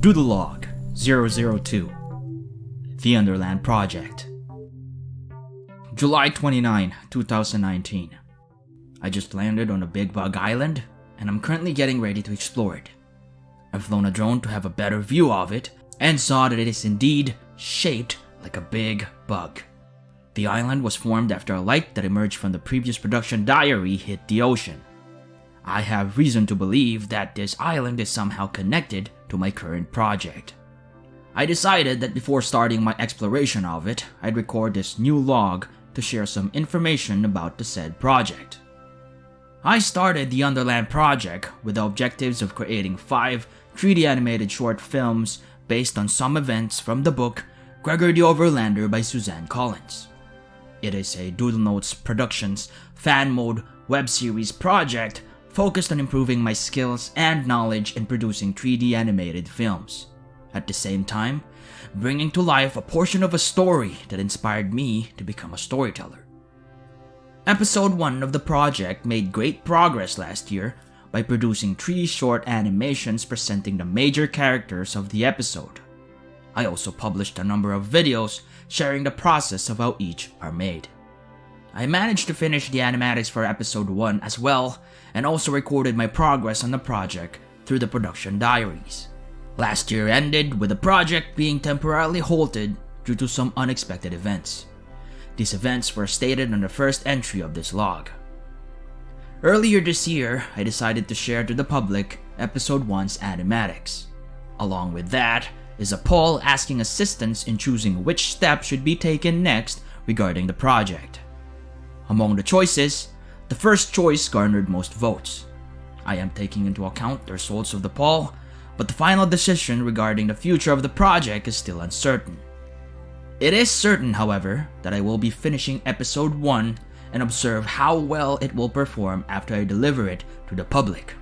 Doodle Log 002 The Underland Project. July 29, 2019. I just landed on a big bug island, and I'm currently getting ready to explore it. I've flown a drone to have a better view of it, and saw that it is indeed shaped like a big bug. The island was formed after a light that emerged from the previous production diary hit the ocean. I have reason to believe that this island is somehow connected to my current project. I decided that before starting my exploration of it, I'd record this new log to share some information about the said project. I started the Underland project with the objectives of creating 5 3D animated short films based on some events from the book Gregor the Overlander by Suzanne Collins. It is a Doodle Notes Productions fan mode web series project focused on improving my skills and knowledge in producing 3D animated films. At the same time, bringing to life a portion of a story that inspired me to become a storyteller. Episode 1 of the project made great progress last year by producing 3 short animations presenting the major characters of the episode. I also published a number of videos sharing the process of how each are made. I managed to finish the animatics for episode 1 as well, and also recorded my progress on the project through the production diaries. Last year ended with the project being temporarily halted due to some unexpected events. These events were stated on the first entry of this log. Earlier this year, I decided to share to the public episode 1's animatics. Along with that is a poll asking assistance in choosing which step should be taken next regarding the project. Among the choices, the first choice garnered most votes. I am taking into account the results of the poll, but the final decision regarding the future of the project is still uncertain. It is certain, however, that I will be finishing episode 1 and observe how well it will perform after I deliver it to the public.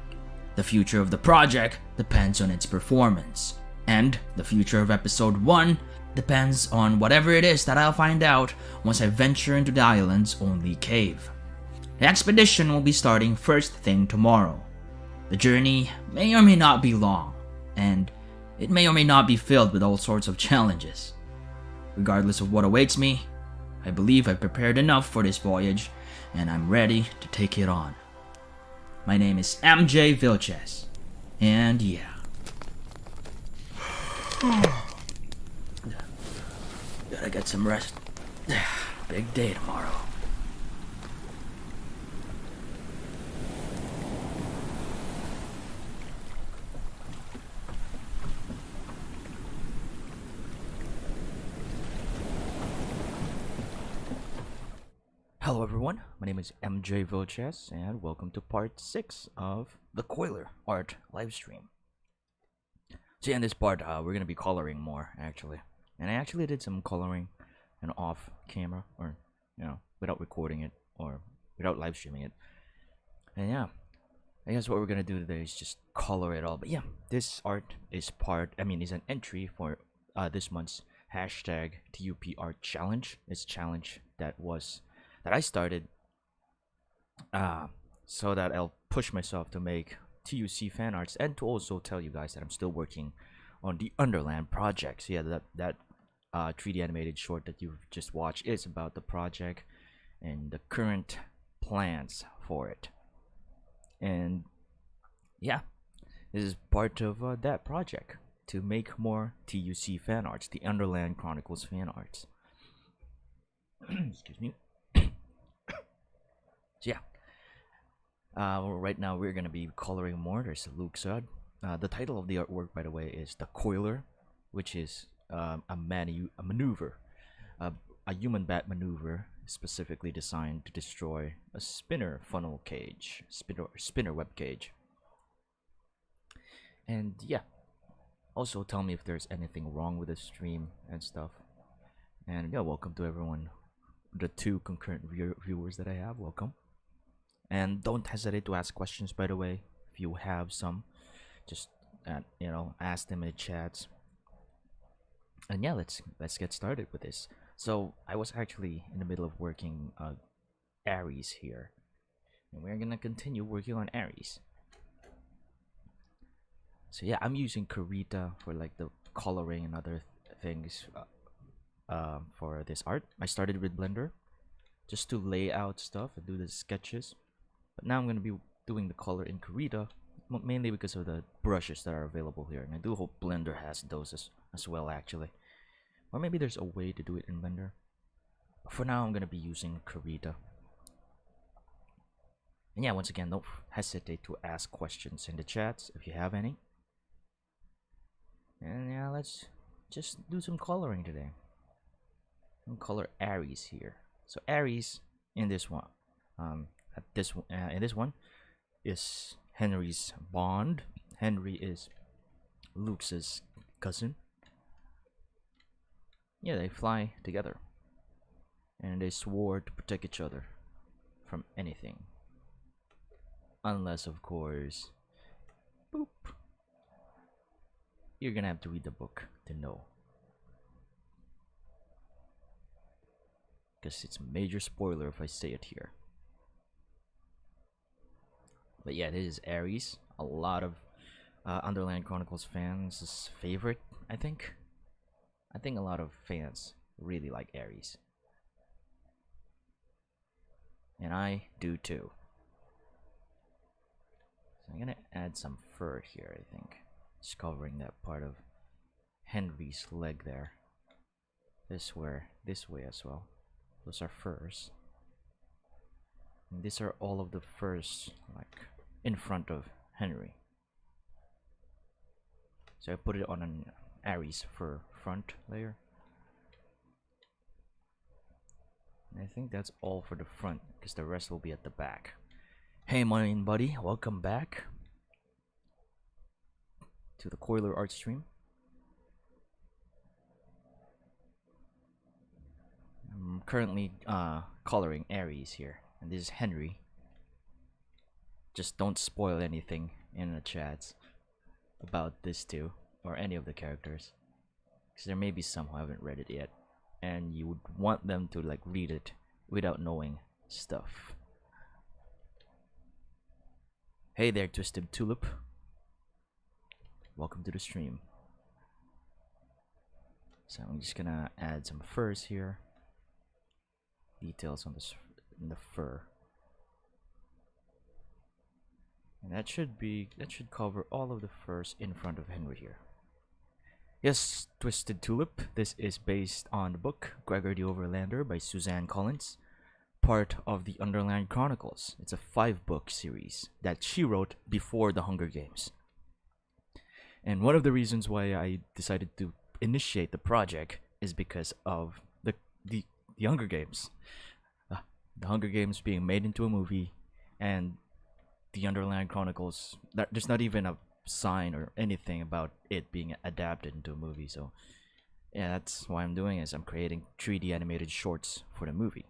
The future of the project depends on its performance, and the future of episode 1 depends on whatever it is that I'll find out once I venture into the island's only cave. The expedition will be starting first thing tomorrow. The journey may or may not be long, and it may or may not be filled with all sorts of challenges. Regardless of what awaits me, I believe I've prepared enough for this voyage, and I'm ready to take it on. My name is MJ Vilches, and yeah. Gotta get some rest. Big day tomorrow. Hello everyone, my name is MJ Vilches, and welcome to part 6 of the Coiler art livestream. So in this part, we're gonna be coloring more, actually. And I actually did some coloring and off camera, or without recording it or without live streaming it. And yeah, I guess what we're gonna do today is just color it all. But yeah, this art is is an entry for this month's hashtag TUP Art Challenge. It's a challenge that I started so that I'll push myself to make TUC fan arts, and to also tell you guys that I'm still working on the Underland project. So yeah, that 3D animated short that you've just watched is about the project and the current plans for it. And yeah, this is part of that project to make more TUC fan arts, the Underland Chronicles fan arts. Excuse me. So yeah, right now we're gonna be coloring more. There's Luke Sud. The title of the artwork, by the way, is The Coiler, which is a maneuver, a human bat maneuver specifically designed to destroy a spinner web cage. And yeah, also tell me if there's anything wrong with the stream and stuff. And yeah, welcome to everyone, the 2 concurrent viewers that I have. Welcome. And don't hesitate to ask questions, by the way. If you have some, just ask them in the chats. And yeah, let's get started with this. So I was actually in the middle of working Aries here, and we're gonna continue working on Aries. So yeah, I'm using Karita for like the coloring and other things for this art. I started with Blender just to lay out stuff and do the sketches, but now I'm gonna be doing the color in Karita, mainly because of the brushes that are available here, and I do hope Blender has those as well actually, or maybe there's a way to do it in Blender. But for now I'm gonna be using Karita. And yeah, once again, don't hesitate to ask questions in the chats if you have any. And yeah, let's just do some coloring today. I'm color Ares here. So Ares in this one, in this one, is Henry's bond. Henry is Luke's cousin. Yeah, they fly together, and they swore to protect each other from anything, unless of course, boop. You're gonna have to read the book to know, because it's a major spoiler if I say it here. But yeah, this is Ares. A lot of Underland Chronicles fans' favorite, I think. I think a lot of fans really like Ares. And I do too. So I'm gonna add some fur here, I think. Just covering that part of Henry's leg there. This way as well. Those are furs. And these are all of the furs, like, in front of Henry. So I put it on an Ares fur front layer. And I think that's all for the front, because the rest will be at the back. Hey Munie buddy, welcome back to the Coiler art stream. I'm currently coloring Ares here, and this is Henry. Just don't spoil anything in the chats about this too, or any of the characters, because there may be some who haven't read it yet, and you would want them to like read it without knowing stuff. Hey there, Twisted Tulip. Welcome to the stream. So I'm just gonna add some furs here. Details on the fur. And that should cover all of the furs in front of Henry here. Yes, Twisted Tulip. This is based on the book Gregor the Overlander by Suzanne Collins, part of the Underland Chronicles. It's a 5-book series that she wrote before the Hunger Games. And one of the reasons why I decided to initiate the project is because of the Hunger Games. The Hunger Games being made into a movie, and the Underland Chronicles, there's not even a sign or anything about it being adapted into a movie. So yeah, that's why I'm doing is I'm creating 3D animated shorts for the movie.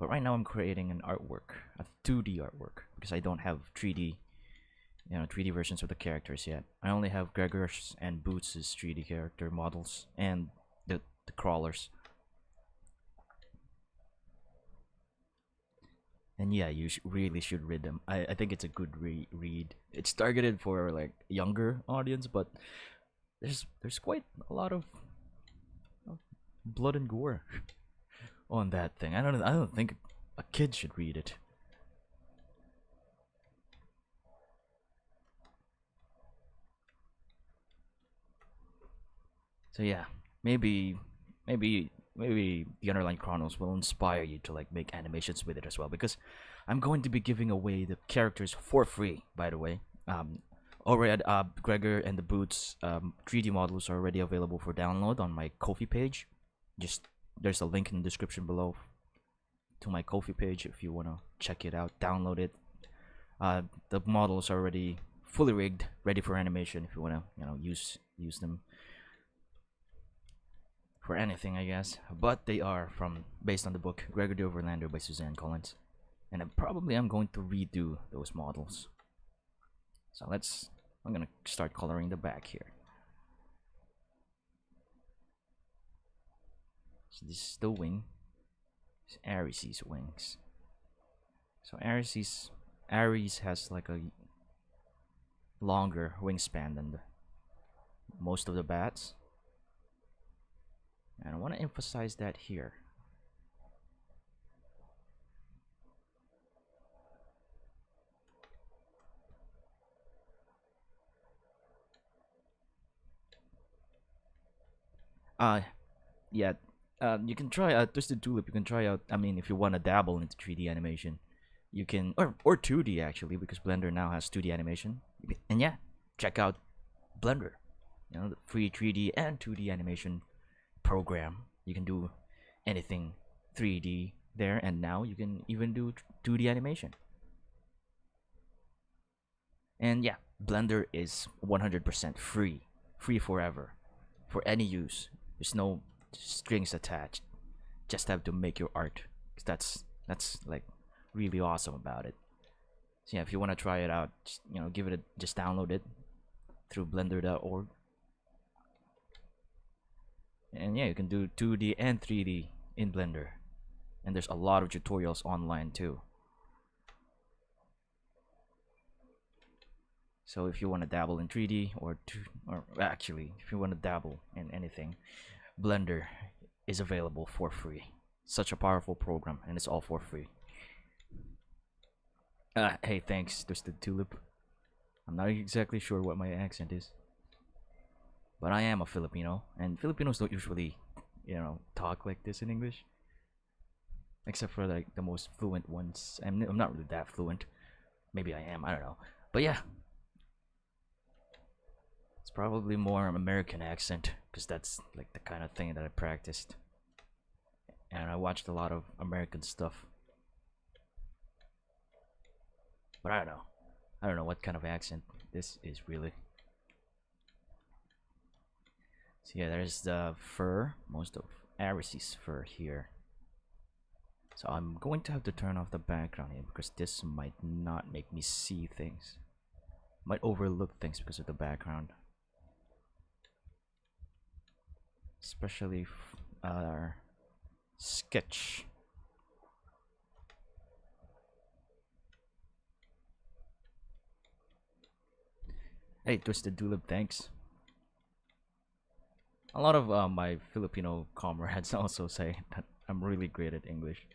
But right now I'm creating an artwork, a 2D artwork, because I don't have 3D 3D versions of the characters yet. I only have Gregor's and Boots' 3D character models and the crawlers. And yeah, you really should read them. I think it's a good read. It's targeted for like younger audience, but there's quite a lot of blood and gore on that thing. I don't think a kid should read it. So yeah, maybe the Underline Chronicles will inspire you to like make animations with it as well, because I'm going to be giving away the characters for free, by the way. Already Gregor and the Boots 3D models are already available for download on my KoFi page. Just there's a link in the description below to my KoFi page if you want to check it out, download it. The models are already fully rigged, ready for animation if you want to use them for anything, I guess. But they are based on the book Gregor the Overlander by Suzanne Collins, and I'm going to redo those models. So I'm gonna start coloring the back here. So this is the wing. It's Ares' wings. So Ares has like a longer wingspan than most of the bats. And I want to emphasize that here. Yeah, you can try Twisted Tulip. You can try out. I mean, if you want to dabble into 3D animation, you can, or 2D actually, because Blender now has 2D animation. And yeah, check out Blender. You know, the free 3D and 2D animation program. You can do anything 3D there, and now you can even do 2D animation. And yeah, Blender is 100% free forever, for any use. There's no strings attached. Just have to make your art. 'Cause that's like really awesome about it. So yeah, if you want to try it out, give it just download it through blender.org. And yeah, you can do 2D and 3D in Blender. And there's a lot of tutorials online too. So if you want to dabble in 3D or actually, if you want to dabble in anything, Blender is available for free. Such a powerful program, and it's all for free. Hey, thanks, Twisted Tulip. I'm not exactly sure what my accent is, but I am a Filipino, and Filipinos don't usually, talk like this in English, except for like the most fluent ones. I'm not really that fluent. Maybe I am. I don't know. But yeah, it's probably more American accent, because that's like the kind of thing that I practiced, and I watched a lot of American stuff. But I don't know what kind of accent this is really. So yeah, there's the fur, most of Aris's fur here. So I'm going to have to turn off the background here, because this might not make me see things. Might overlook things because of the background. Especially sketch. Hey, Twisted Tulip, thanks. A lot of my Filipino comrades also say that I'm really great at English,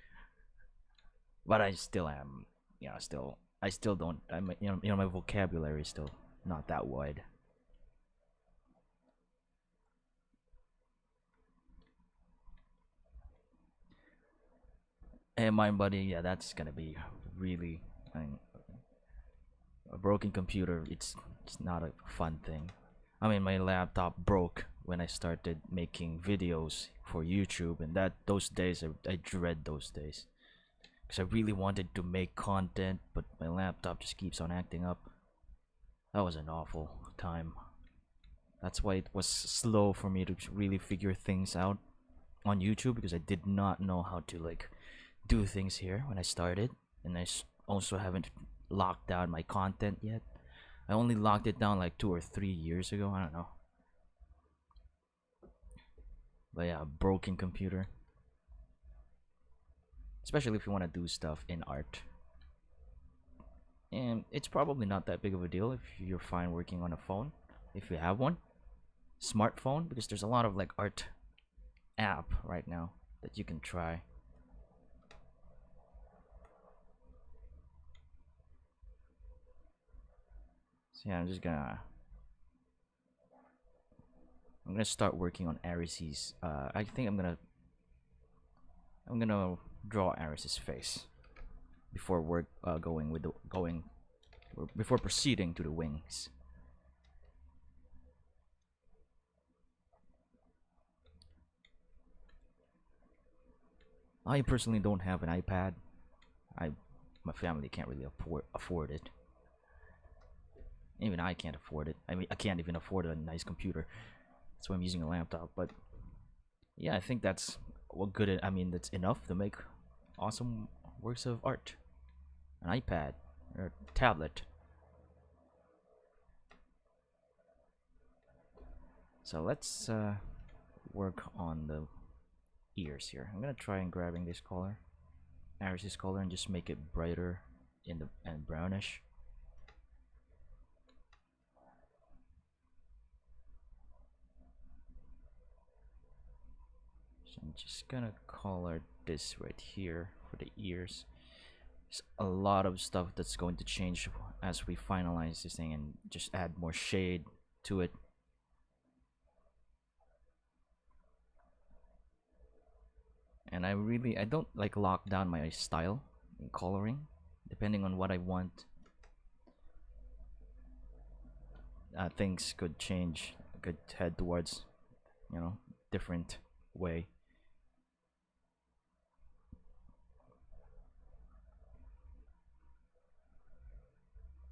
but I still am. I still don't. My vocabulary is still not that wide. And my buddy, yeah, that's gonna be really. A broken computer, it's not a fun thing. I mean, my laptop broke when I started making videos for YouTube, and those days, I dread those days, because I really wanted to make content, but my laptop just keeps on acting up. That was an awful time. That's why it was slow for me to really figure things out on YouTube, because I did not know how to like do things here when I started, and I also haven't locked down my content yet. I only locked it down like 2 or 3 years ago. I don't know. But yeah, broken computer. Especially if you want to do stuff in art. And it's probably not that big of a deal if you're fine working on a phone, if you have one. Smartphone, because there's a lot of like art app right now that you can try. So yeah, I'm gonna start working on Aris's. I think I'm gonna draw Aris's face before before proceeding to the wings. I personally don't have an iPad. My family can't really afford it. Even I can't afford it. I mean, I can't even afford a nice computer. That's why I'm using a laptop. But yeah, I think that's that's enough to make awesome works of art. An iPad or tablet. So let's work on the ears here. I'm gonna try and grabbing this color, Aris's color, and just make it brighter and brownish. So I'm just gonna color this right here for the ears. There's a lot of stuff that's going to change as we finalize this thing and just add more shade to it. And I don't like lock down my style in coloring, depending on what I want. Things could change, could head towards, you know, different way.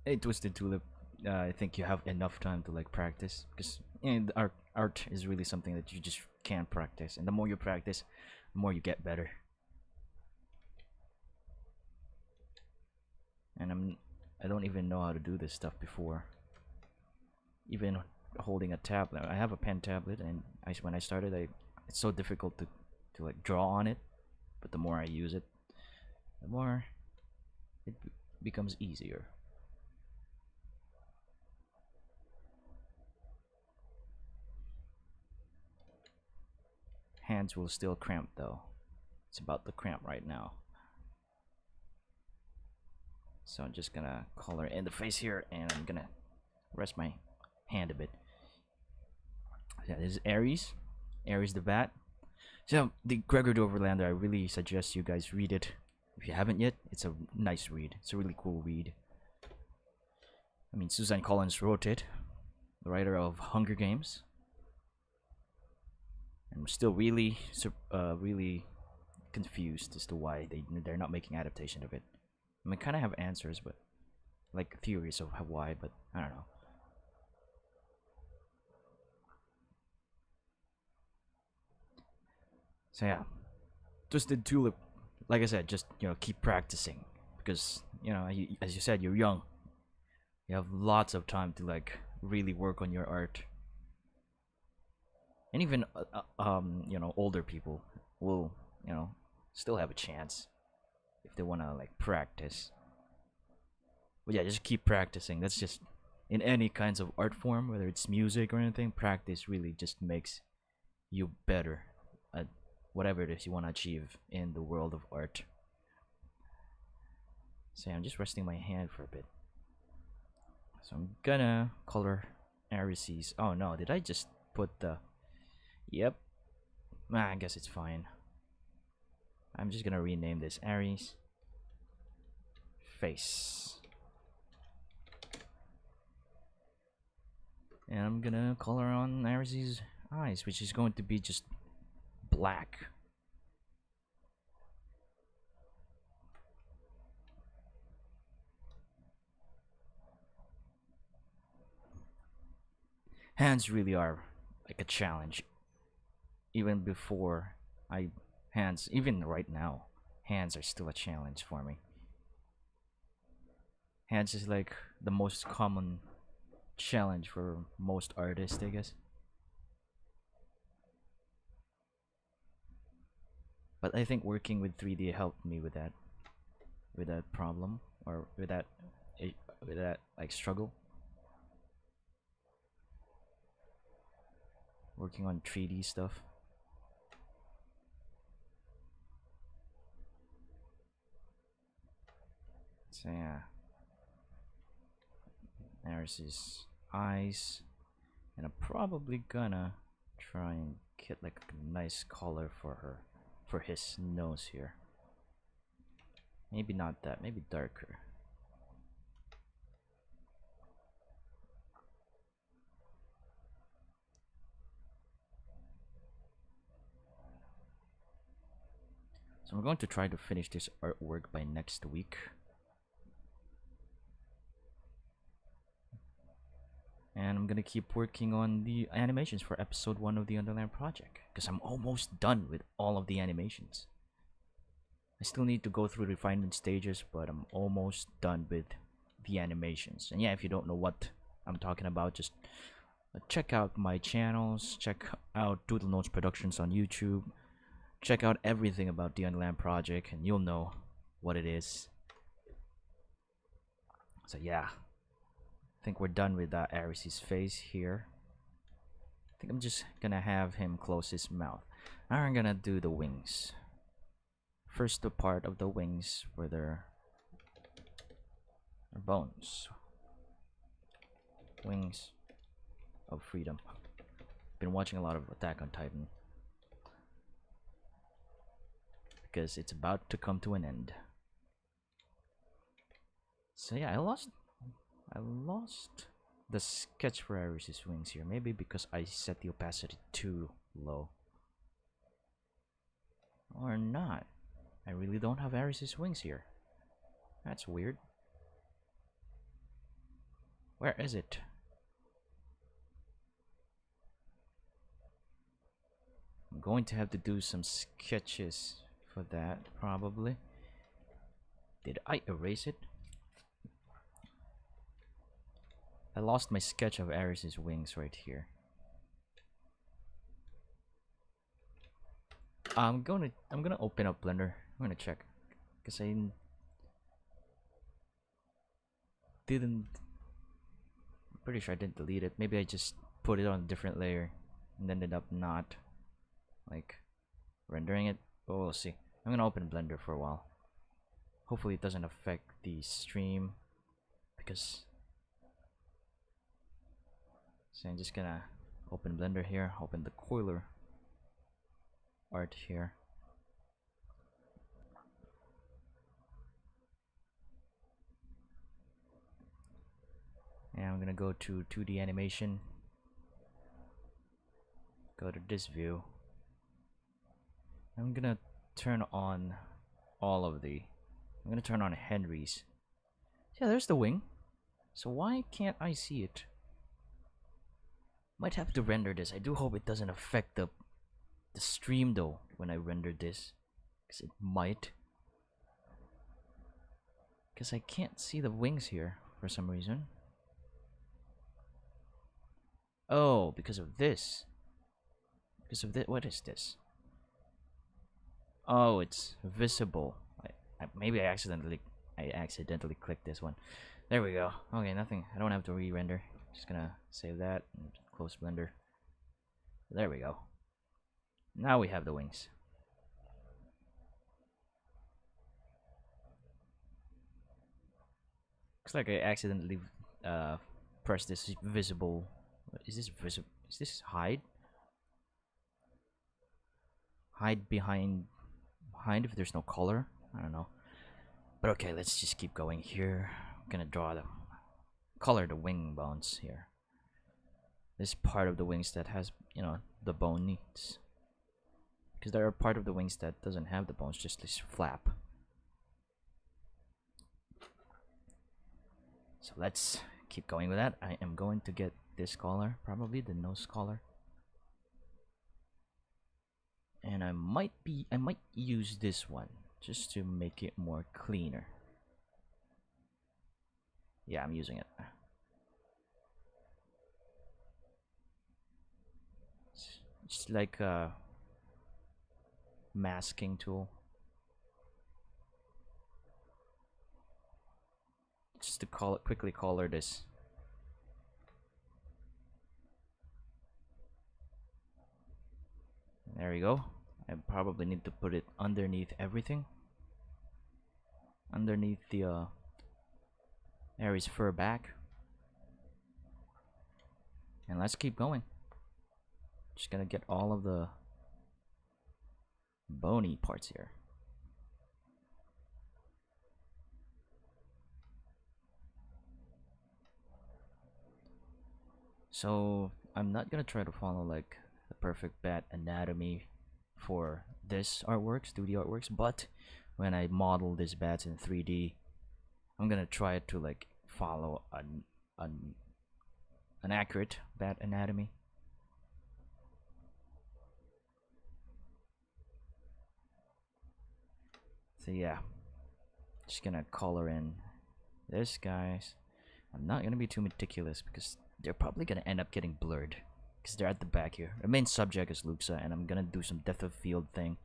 Hey, Twisted Tulip, I think you have enough time to like practice, because art is really something that you just can't practice, and the more you practice, the more you get better. And I don't even know how to do this stuff before. Even holding a tablet, I have a pen tablet, and when I started, it's so difficult to like draw on it. But the more I use it, the more it becomes easier. Hands will still cramp though. It's about to cramp right now. So I'm just gonna color in the face here, and I'm gonna rest my hand a bit. Yeah, this is Aries the Bat. So the Gregor the Overlander, I really suggest you guys read it. If you haven't yet, it's a nice read. It's a really cool read. I mean, Suzanne Collins wrote it, the writer of Hunger Games. And I'm still really confused as to why they're not making adaptation of it. I mean, kind of have answers, but like theories of why, but I don't know. So yeah, Twisted Tulip, like I said, just keep practicing, because as you said, you're young. You have lots of time to like really work on your art. And even older people will still have a chance if they want to like practice. But yeah, just keep practicing. That's just in any kinds of art form, whether it's music or anything. Practice really just makes you better at whatever it is you want to achieve in the world of art. So I'm just resting my hand for a bit. So I'm gonna color Aries. Oh no, did I just put the... Yep. I guess it's fine. I'm just gonna rename this Aries face. And I'm gonna color on Aries' eyes, which is going to be just black. Hands really are like a challenge. Even before even right now, hands are still a challenge for me. Hands is like the most common challenge for most artists, I guess. But I think working with 3D helped me with that problem, or with that like struggle. Working on 3D stuff. So yeah, there's his eyes, and I'm probably gonna try and get like a nice color for his nose here. Maybe not that, maybe darker. So we're going to try to finish this artwork by next week. And I'm gonna keep working on the animations for episode 1 of the Underland project, because I'm almost done with all of the animations. I still need to go through refinement stages, but I'm almost done with the animations. And yeah, if you don't know what I'm talking about, just check out my channels, check out Doodle Notes Productions on YouTube, check out everything about the Underland project, and you'll know what it is. So yeah, I think we're done with Aries' face here. I think I'm just gonna have him close his mouth. Now I'm gonna do the wings. First, the part of the wings where there are bones. Wings of Freedom. Been watching a lot of Attack on Titan because it's about to come to an end. So yeah, I lost the sketch for Ares' wings here. Maybe because I set the opacity too low. Or not. I really don't have Ares' wings here. That's weird. Where is it? I'm going to have to do some sketches for that, probably. Did I erase it? I lost my sketch of Ares' wings right here. I'm gonna open up Blender. I'm gonna check, because I didn't. I'm pretty sure I didn't delete it. Maybe I just put it on a different layer and ended up not like rendering it. But we'll see. I'm gonna open Blender for a while. Hopefully it doesn't affect the stream, because. So I'm just gonna open Blender here, open the Coiler art here. And I'm gonna go to 2D animation. Go to this view. I'm gonna turn on all of the. I'm gonna turn on Henry's. Yeah, there's the wing. So why can't I see it? Might have to render this. I do hope it doesn't affect the stream though when I render this, because it might. Because I can't see the wings here for some reason. Oh, because of this. Because of this. What is this? Oh, it's visible. Maybe I accidentally clicked this one. There we go. Okay, nothing. I don't have to re-render. Just gonna save that and close Blender. There we go. Now we have the wings. Looks like I accidentally pressed this visible. Is this visible? Is this hide? Hide behind if there's no color? I don't know. But okay, let's just keep going here. I'm gonna draw color the wing bones here. This part of the wings that has, you know, the bone needs. Because there are part of the wings that doesn't have the bones, just this flap. So let's keep going with that. I am going to get this color, probably the nose color. And I might use this one just to make it more cleaner. Yeah, I'm using it. It's like a masking tool. Just to quickly color this. There we go. I probably need to put it underneath everything. Underneath the Ares fur back. And let's keep going. Just gonna get all of the bony parts here. So I'm not gonna try to follow like the perfect bat anatomy for this artworks, 2D artworks, but when I model these bats in 3D, I'm gonna try to like follow an accurate bat anatomy. So yeah, just gonna color in this, guys. I'm not gonna be too meticulous because they're probably gonna end up getting blurred because they're at the back here. The main subject is Luxa, and I'm gonna do some depth of field thing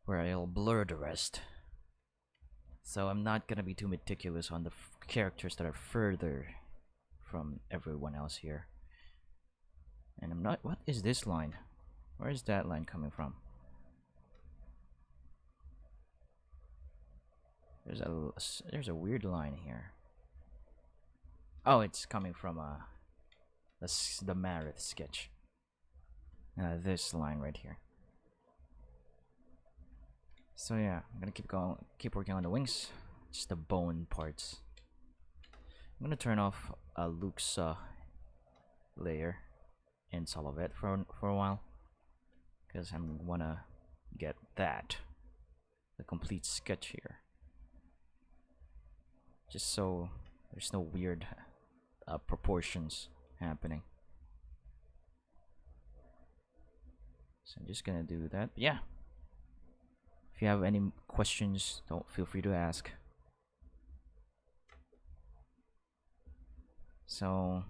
where I'll blur the rest. So I'm not gonna be too meticulous on the characters that are further from everyone else here. And I'm not. What is this line? Where is that line coming from? There's a weird line here. Oh, it's coming from the Marith sketch. This line right here. So yeah, I'm gonna keep working on the wings, just the bone parts. I'm gonna turn off Luke's layer in Solivet for a while, because I wanna get the complete sketch here, just so there's no weird proportions happening. So I'm just gonna do that. Yeah. If you have any questions, don't feel free to ask. So,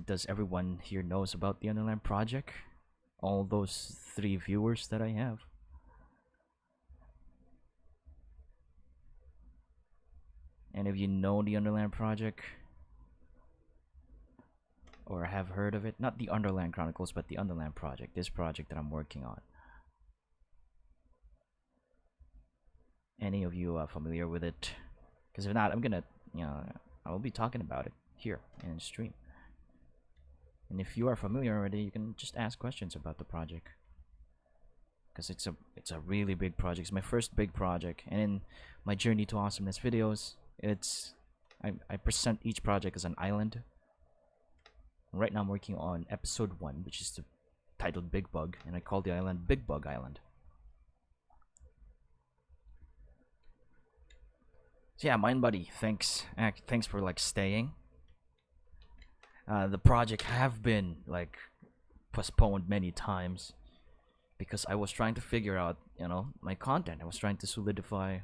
does everyone here knows about the Underland project? All those 3 viewers that I have. And if you know the Underland project, or have heard of it, not the Underland Chronicles, but the Underland project, this project that I'm working on. Any of you are familiar with it? Because if not, I'm gonna, I will be talking about it here in stream. And if you are familiar already, you can just ask questions about the project. Because it's a really big project. It's my first big project, and in my Journey to Awesomeness videos, I present each project as an island. Right now I'm working on episode 1, which is titled Big Bug, and I call the island Big Bug Island. So yeah, Mind Buddy, thanks for like staying. The project have been like postponed many times because I was trying to figure out, my content. I was trying to solidify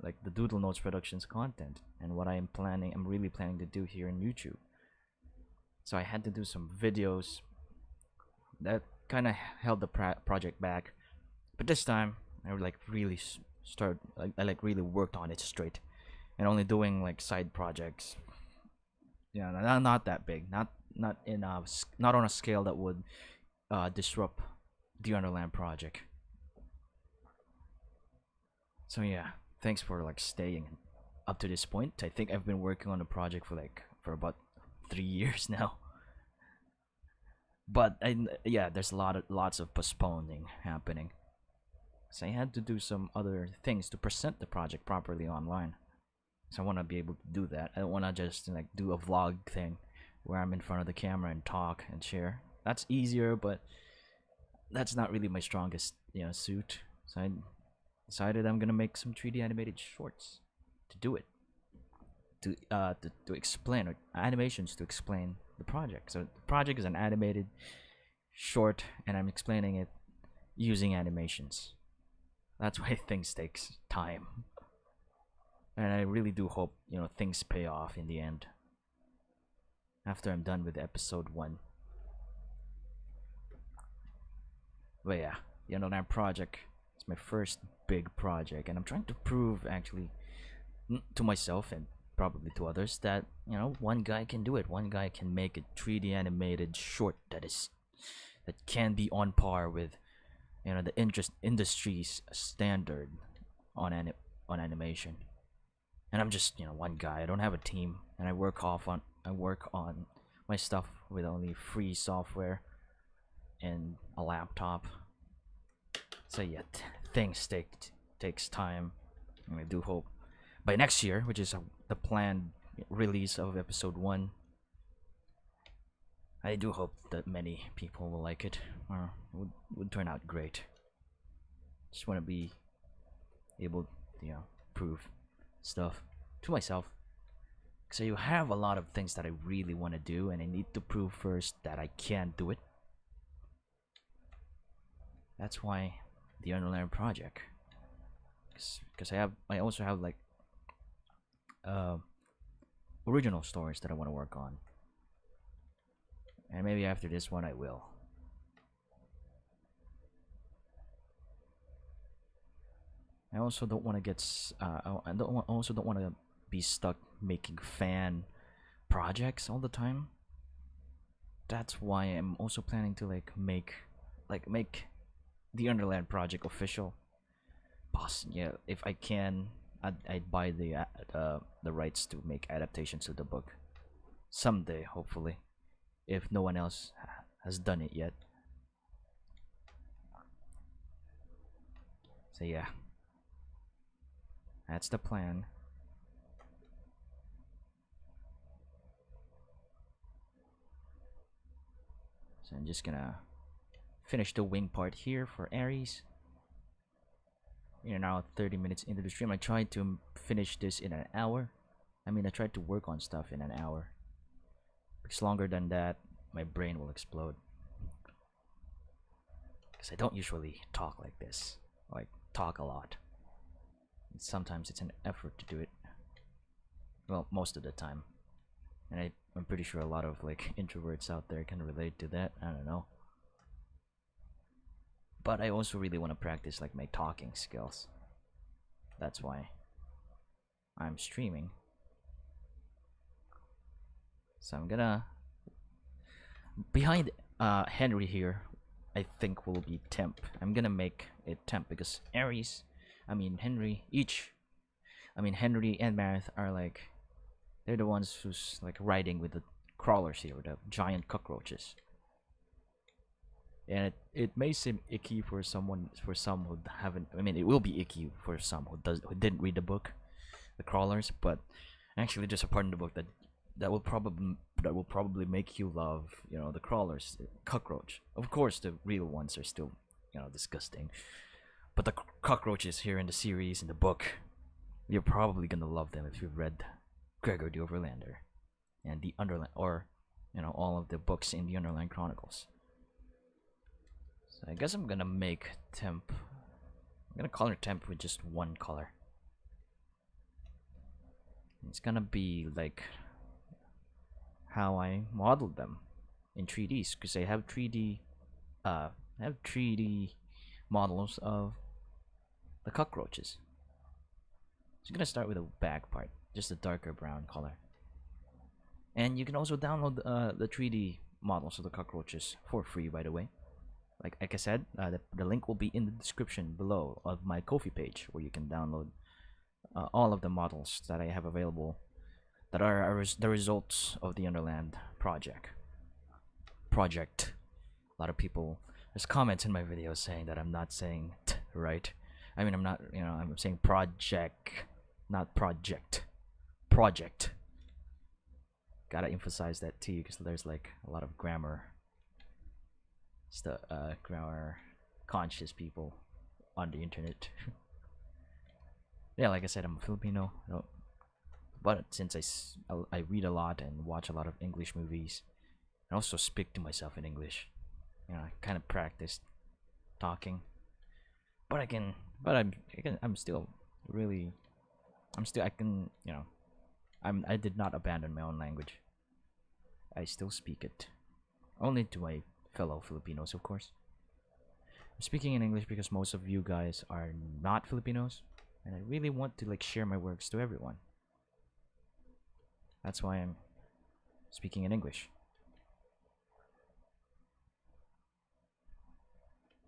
like the Doodle Notes Productions content and what I'm really planning to do here in YouTube. So I had to do some videos that kind of held the project back, but this time I like really really worked on it straight, and only doing like side projects. Yeah, not that big, not on a scale that would disrupt the Underland project. So yeah, thanks for like staying up to this point. I think I've been working on the project for about 3 years now. But there's lots of postponing happening. So I had to do some other things to present the project properly online. So I want to be able to do that. I don't want to just like do a vlog thing where I'm in front of the camera and talk and share. That's easier, but that's not really my strongest suit. So I decided I'm gonna make some 3D animated shorts to do it. To explain, or animations to explain the project. So the project is an animated short, and I'm explaining it using animations. That's why things takes time, and I really do hope things pay off in the end after I'm done with episode 1. But yeah, the Underland project is my first big project, and I'm trying to prove actually to myself and probably to others that one guy can do it. One guy can make a 3D animated short that can be on par with the industry's standard on animation. And I'm just one guy. I don't have a team, and I work on my stuff with only free software and a laptop. So yeah, things takes time, and I do hope by next year, which is the planned release of episode 1, I do hope that many people will like it, or would turn out great. Just want to be able to prove stuff to myself, because I have a lot of things that I really want to do, and I need to prove first that I can do it. That's why the Underland project, because I also have like original stories that I want to work on, and maybe after this one I will. I also don't want to get also don't want to be stuck making fan projects all the time. that's why I'm also planning to make the Underland project official. Boss, yeah, if I can, I'd buy the rights to make adaptations of the book someday, hopefully, if no one else has done it yet. So yeah, that's the plan. So I'm just gonna finish the wing part here for Ares. We are now 30 minutes into the stream. I tried to finish this in an hour. I mean, I tried to work on stuff in an hour. Because longer than that, my brain will explode. Because I don't usually talk like this. Like, talk a lot. And sometimes it's an effort to do it. Well, most of the time. And I'm pretty sure a lot of like introverts out there can relate to that. I don't know. But I also really want to practice like my talking skills. That's why I'm streaming. So I'm gonna behind Henry here, I think will be temp. I'm gonna make it temp because Henry and Marith are like, they're the ones who's like riding with the crawlers here, the giant cockroaches. And it may seem icky for some who haven't. I mean, it will be icky for some who didn't read the book, the crawlers. But actually, there's a part in the book that will probably make you love, the crawlers, the cockroach. Of course, the real ones are still, disgusting. But the cockroaches here in the series, in the book, you're probably gonna love them if you've read Gregor the Overlander and the Underland, or all of the books in the Underland Chronicles. So I guess I'm gonna make temp. I'm gonna color temp with just one color. It's gonna be like how I modeled them in 3Ds, because I have 3D models of the cockroaches. So I'm gonna start with the back part, just a darker brown color. And you can also download the 3D models of the cockroaches for free, by the way. Like I said, the link will be in the description below of my KoFi page, where you can download all of the models that I have available that are the results of the Underland project. A lot of people, there's comments in my videos saying that I'm not saying t right. I mean, I'm not, I'm saying project, not project. Project. Gotta emphasize that T, because there's like a lot of grammar conscious people on the internet. Yeah, like I said, I'm Filipino, but since I read a lot and watch a lot of English movies, and also speak to myself in English, I kind of practiced talking. But I'm still really, I did not abandon my own language. I still speak it, only to my fellow Filipinos, of course. I'm speaking in English because most of you guys are not Filipinos, and I really want to share my works to everyone. That's why I'm speaking in English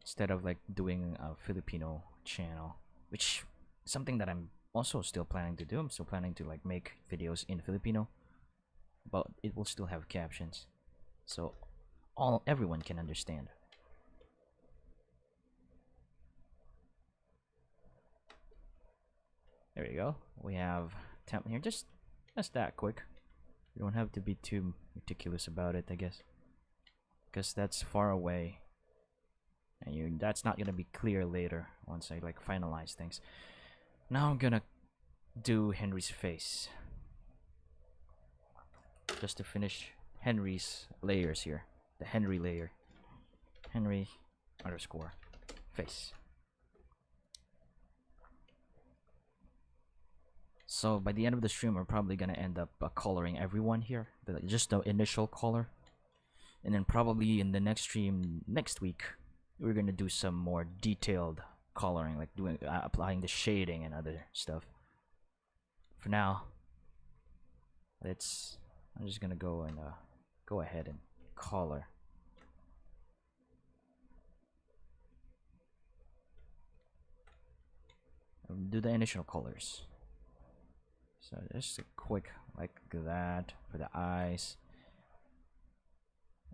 instead of doing a Filipino channel, which is something that I'm also still planning to do. I'm still planning to make videos in Filipino, but it will still have captions, so everyone can understand. There you go. We have temp here. Just that quick. You don't have to be too meticulous about it, I guess, because that's far away, and that's not gonna be clear later once I finalize things. Now I'm gonna do Henry's face, just to finish Henry's layers here. The Henry layer. Henry underscore face. So by the end of the stream, we're probably gonna end up coloring everyone here, just the initial color, and then probably in the next stream next week, we're gonna do some more detailed coloring, applying the shading and other stuff. For now, I'm just gonna go ahead and color. Do the initial colors. So just a quick like that for the eyes.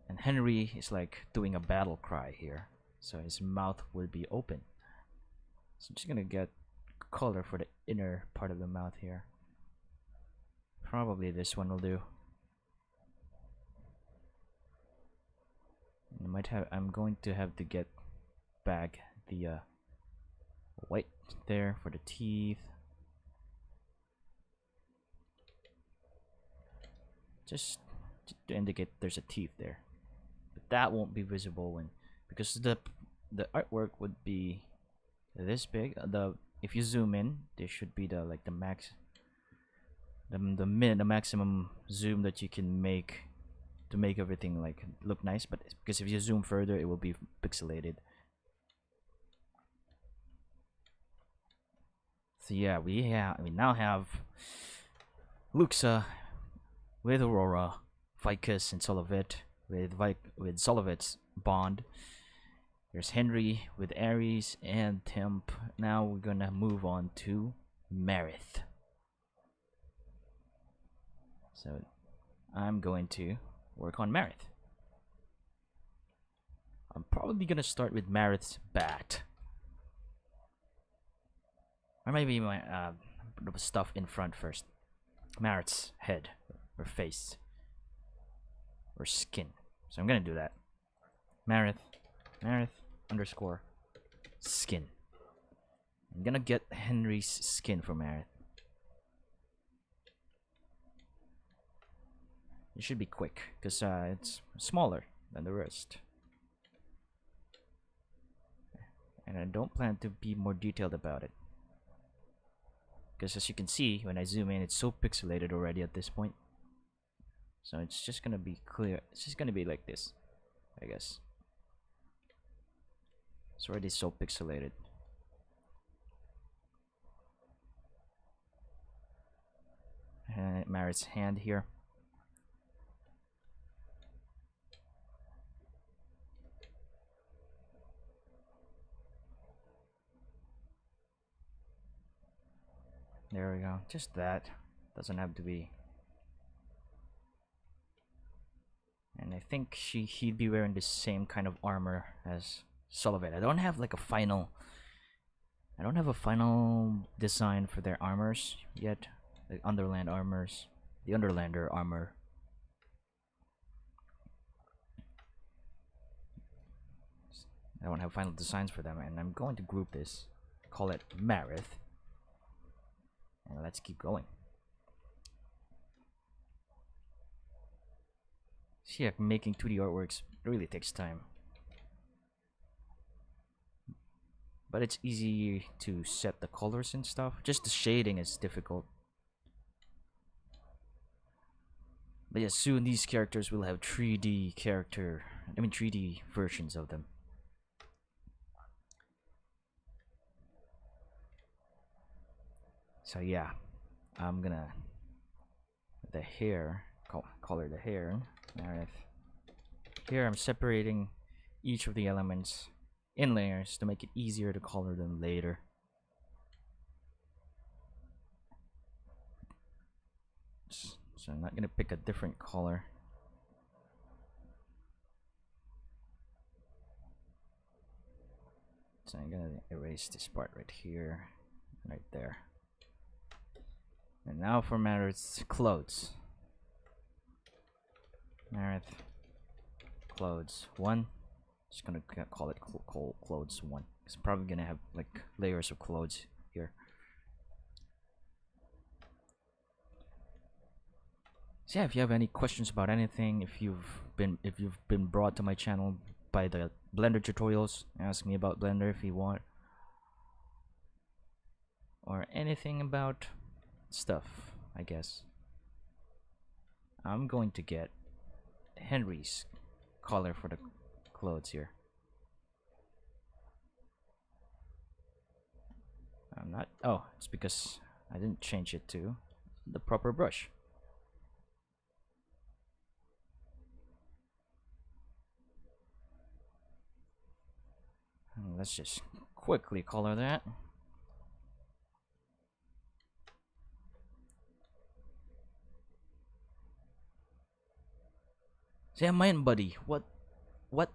And Henry is like doing a battle cry here, so his mouth will be open. So I'm just gonna get color for the inner part of the mouth here. Probably this one will do. I'm going to have to get back the white there for the teeth. Just to indicate there's a teeth there. But that won't be visible when, because the artwork would be this big. If you zoom in, there should be the maximum zoom that you can make to make everything like look nice. But because if you zoom further, it will be pixelated. So yeah, we now have Luxa with Aurora, Vicus, and Solovit with Solovit's bond. There's Henry with Ares and Temp. Now we're gonna move on to Marith. So I'm going to work on Marith. I'm probably gonna start with Marith's bat. Or maybe my stuff in front first. Marith's head or face or skin. So I'm gonna do that. Marith underscore skin. I'm gonna get Henry's skin for Marith. It should be quick because it's smaller than the rest. And I don't plan to be more detailed about it. Because as you can see, when I zoom in, it's so pixelated already at this point. So it's just gonna be clear. It's just gonna be like this, I guess. It's already so pixelated. And Marith's hand here. There we go. Just that. Doesn't have to be. And I think he'd be wearing the same kind of armor as Sullivan. I don't have like a final. I don't have a final design for their armors yet. The Underland armors. The Underlander armor. I don't have final designs for them, and I'm going to group this. Call it Marith. And let's keep going. See, like, making 2D artworks really takes time. But it's easy to set the colors and stuff. Just the shading is difficult. But yeah, soon these characters will have 3D versions of them. So yeah, I'm gonna the hair, color the hair. Here I'm separating each of the elements in layers to make it easier to color them later. So I'm not gonna pick a different color. So I'm gonna erase this part right here, right there. And now for Marith's clothes. Marith clothes 1. Just gonna call it clothes 1. It's probably gonna have like layers of clothes here. So yeah, if you have any questions about anything, if you've been brought to my channel by the Blender tutorials, ask me about Blender if you want, or anything about stuff, I guess. I'm going to get Henry's color for the clothes here. I'm not. Oh, it's because I didn't change it to the proper brush. let's just quickly color that. So yeah, mine buddy, what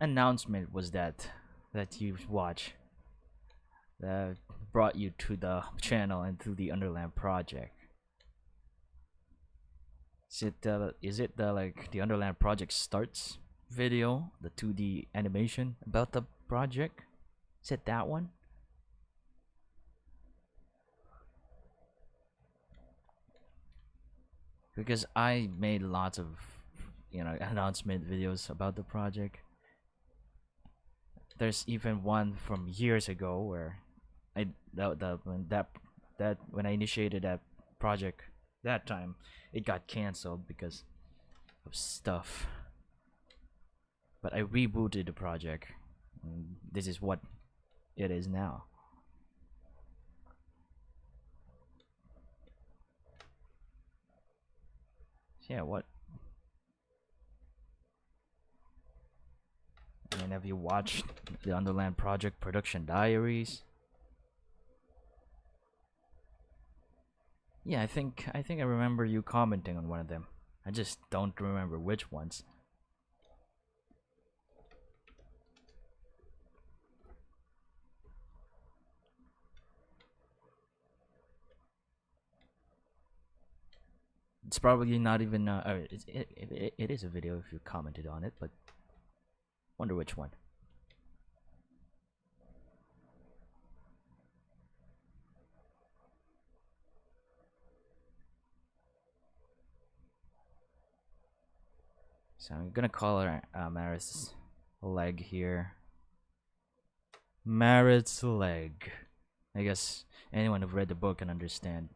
announcement was that you watch that brought you to the channel and to the Underland project? Is it the like the Underland project starts video, the 2D animation about the project? Is it that one? Because I made lots of, you know, announcement videos about the project. There's even one from years ago where when I initiated that project that time, it got canceled because of stuff. But I rebooted the project, and this is what it is now. So yeah, what? And have you watched the Underland Project production diaries? Yeah, I think I remember you commenting on one of them. I just don't remember which ones. It's probably not even it is a video if you commented on it, but wonder which one. So I'm gonna call her Maris leg here. Marit's leg. I guess anyone who've read the book can understand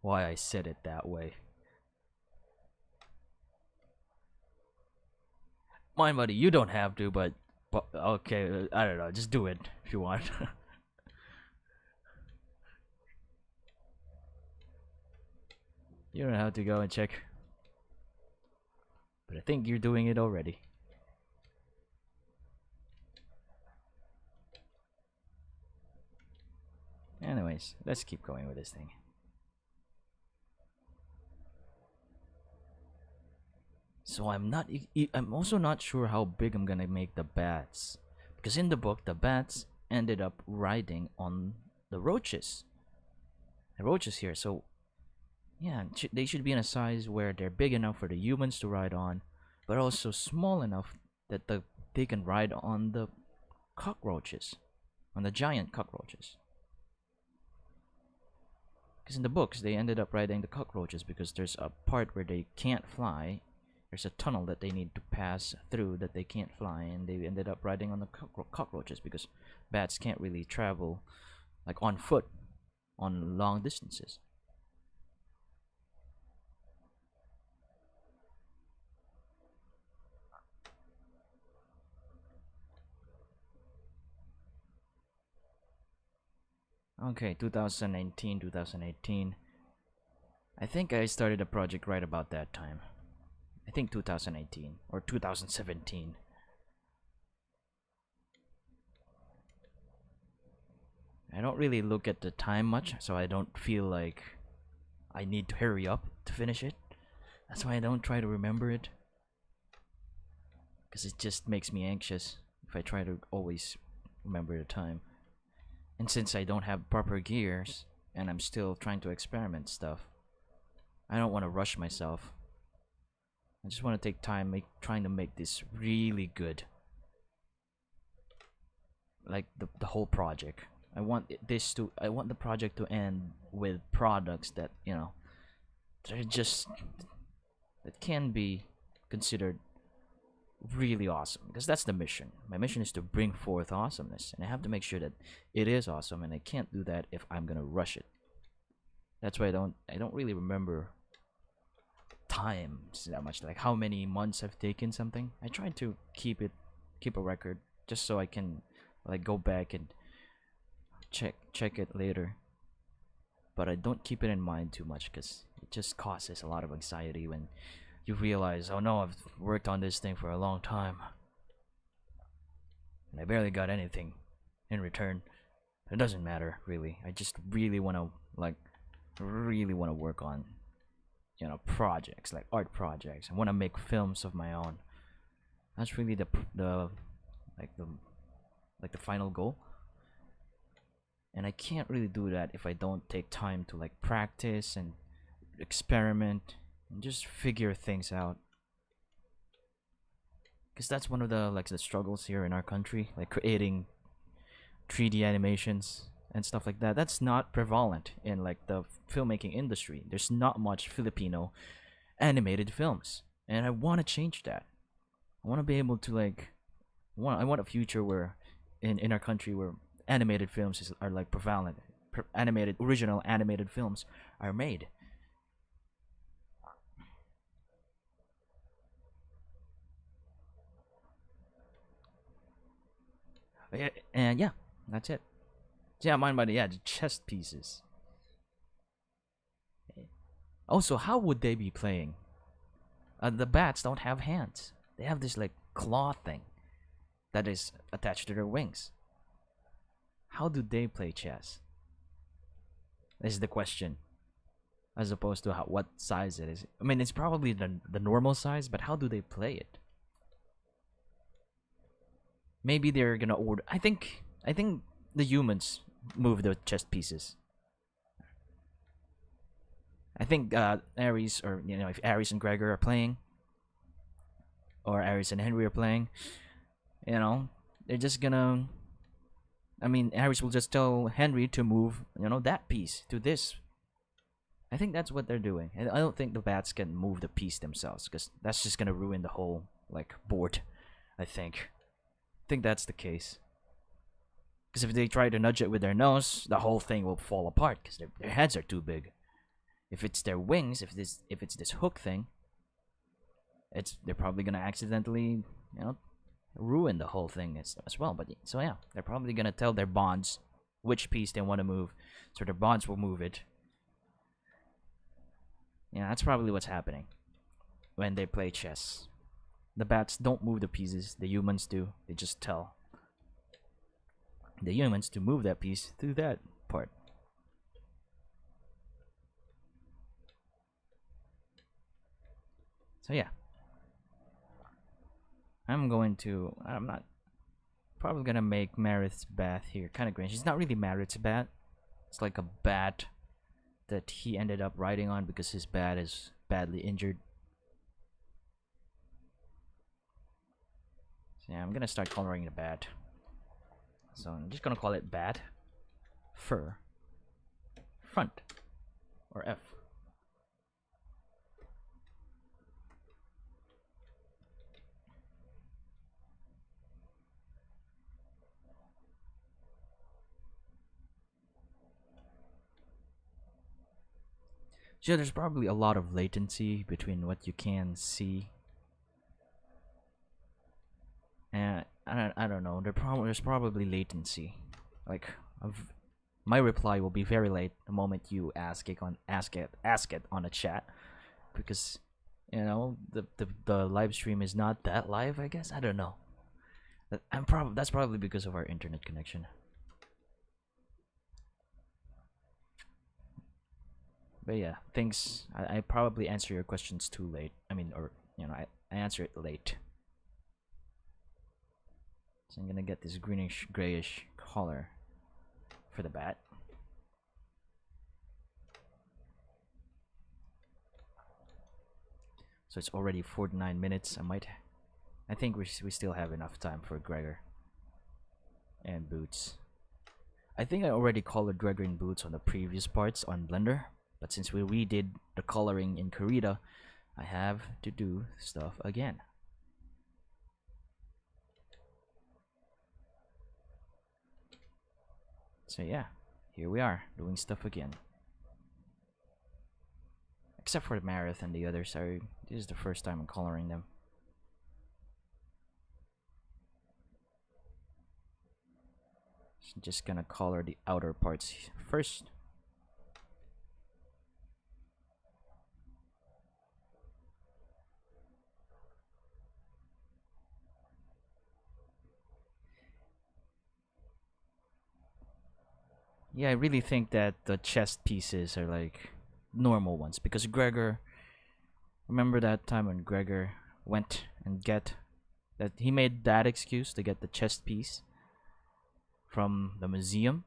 why I said it that way. My buddy, you don't have to, but okay, I don't know. Just do it if you want. You don't have to go and check. But I think you're doing it already. Anyways, let's keep going with this thing. So I'm also not sure how big I'm gonna make the bats, because in the book the bats ended up riding on the roaches. The roaches here, so yeah, they should be in a size where they're big enough for the humans to ride on, but also small enough that they can ride on the cockroaches, on the giant cockroaches. Because in the books they ended up riding the cockroaches because there's a part where they can't fly. There's a tunnel that they need to pass through that they can't fly, and they ended up riding on the cockroaches because bats can't really travel like on foot on long distances. Okay, 2019, 2018. I think I started a project right about that time. I think 2018 or 2017. I don't really look at the time much, so I don't feel like I need to hurry up to finish it. That's why I don't try to remember it, because it just makes me anxious if I try to always remember the time. And since I don't have proper gears and I'm still trying to experiment stuff, I don't want to rush myself. I just want to take time trying to make this really good. Like the whole project. I want the project to end with products that, you know, they're just, that can be considered really awesome, because that's the mission. My mission is to bring forth awesomeness, and I have to make sure that it is awesome, and I can't do that if I'm gonna rush it. That's why I don't really remember times that much, like how many months I've taken something. I try to keep a record just so I can like go back and check it later, but I don't keep it in mind too much because it just causes a lot of anxiety when you realize, oh no, I've worked on this thing for a long time and I barely got anything in return. It doesn't matter really. I just really want to work on, projects like art projects. I want to make films of my own. That's really the like the like the final goal. And I can't really do that if I don't take time to like practice and experiment and just figure things out. Because that's one of the struggles here in our country, like creating 3D animations and stuff like that. That's not prevalent in like the filmmaking industry. There's not much Filipino animated films, and I want to change that. I want to be able to I want a future where in our country where animated films are like prevalent. Original animated films are made. And yeah, that's it. Yeah, mine by the chest pieces. Also, how would they be playing? The bats don't have hands. They have this like claw thing that is attached to their wings. How do they play chess? Is the question. As opposed to what size it is. I mean, it's probably the normal size, but how do they play it? Maybe they're gonna order. I think the humans move the chess pieces. I think Ares, or if Ares and Gregor are playing, or Ares and Henry are playing, they're just gonna. I mean, Ares will just tell Henry to move, that piece to this. I think that's what they're doing. And I don't think the bats can move the piece themselves, because that's just gonna ruin the whole board. I think that's the case. Because if they try to nudge it with their nose, the whole thing will fall apart because their heads are too big. If it's their wings, if it's this hook thing, they're probably gonna accidentally, ruin the whole thing as well. But so yeah, they're probably gonna tell their bonds which piece they want to move, so their bonds will move it. Yeah, that's probably what's happening when they play chess. The bats don't move the pieces, the humans do. They just tell the humans to move that piece through that part. So yeah, I'm not probably gonna make Marith's bath here kind of cringe. It's not really Marith's bat. It's like a bat that he ended up riding on because his bat is badly injured. So yeah, I'm gonna start coloring the bat. So I'm just gonna call it bat fur front, or F. So there's probably a lot of latency between what you can see. And I don't know. There's probably latency. My reply will be very late the moment you ask it on a chat, because the live stream is not that live. I guess I don't know. That's probably because of our internet connection. But yeah, thanks. I probably answer your questions too late. I mean, or I answer it late. So I'm gonna get this greenish grayish color for the bat. So it's already 49 minutes. I think we still have enough time for Gregor and Boots. I think I already colored Gregor and Boots on the previous parts on Blender, but since we redid the coloring in Krita, I have to do stuff again. So yeah, here we are, doing stuff again. Except for the Marith and the others, this is the first time I'm coloring them. So just gonna color the outer parts first. Yeah, I really think that the chest pieces are like normal ones because Gregor. Remember that time when Gregor went and get that he made that excuse to get the chest piece from the museum?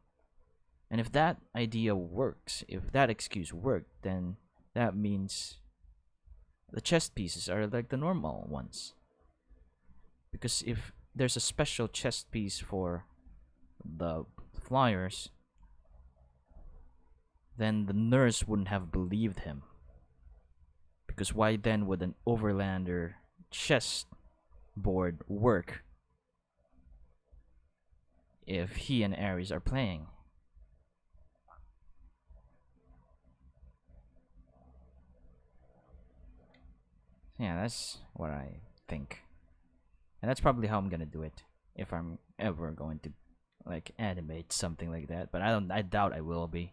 And if that idea works, if that excuse worked, then that means the chest pieces are like the normal ones. Because if there's a special chest piece for the flyers, then the nurse wouldn't have believed him. Because why then would an overlander chest board work if he and Ares are playing? Yeah, that's what I think. And that's probably how I'm gonna do it if I'm ever going to like animate something like that. But I doubt I will be.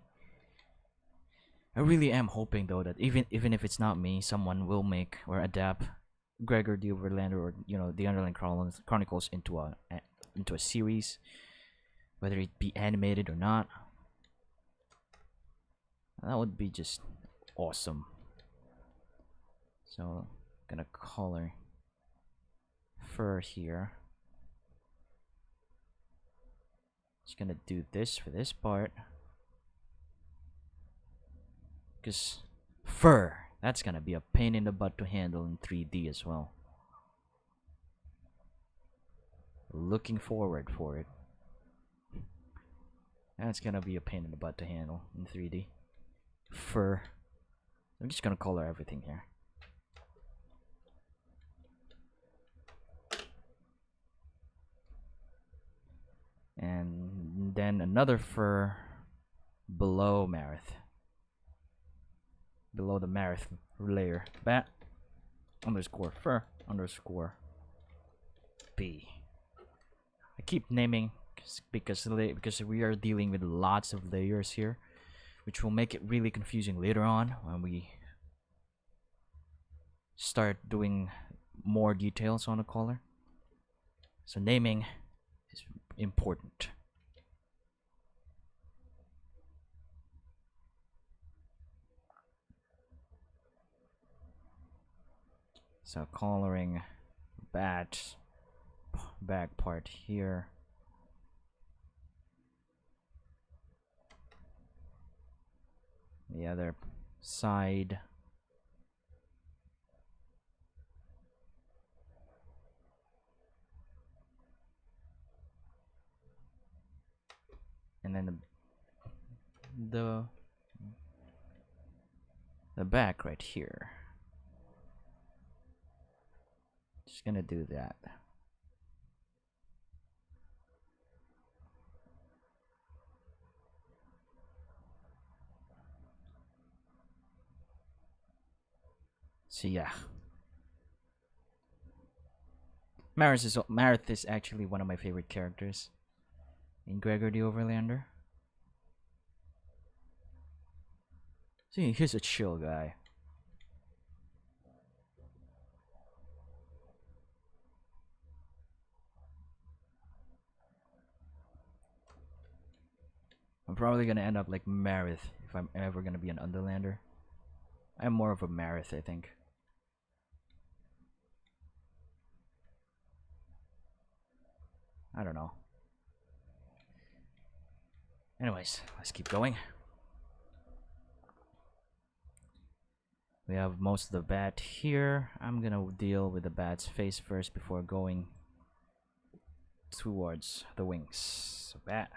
I really am hoping though that even if it's not me, someone will make or adapt Gregor the Overlander or the Underland Chronicles into a series, whether it be animated or not. That would be just awesome. So gonna color fur here. Just gonna do this for this part. Because fur, that's gonna be a pain in the butt to handle in 3D as well. Looking forward for it. That's gonna be a pain in the butt to handle in 3D. Fur. I'm just gonna color everything here. And then another fur below Marith. Below the Marith layer. Bat underscore fur underscore B. I keep naming because we are dealing with lots of layers here, which will make it really confusing later on when we start doing more details on the collar. So naming is important. So coloring bat back part here. The other side. And then the back right here. Just gonna do that. So yeah, Marith is actually one of my favorite characters in Gregor the Overlander. See, he's a chill guy. I'm probably gonna end up like Marith if I'm ever gonna be an Underlander. I'm more of a Marith, I think. I don't know. Anyways, let's keep going. We have most of the bat here. I'm gonna deal with the bat's face first before going towards the wings. So bat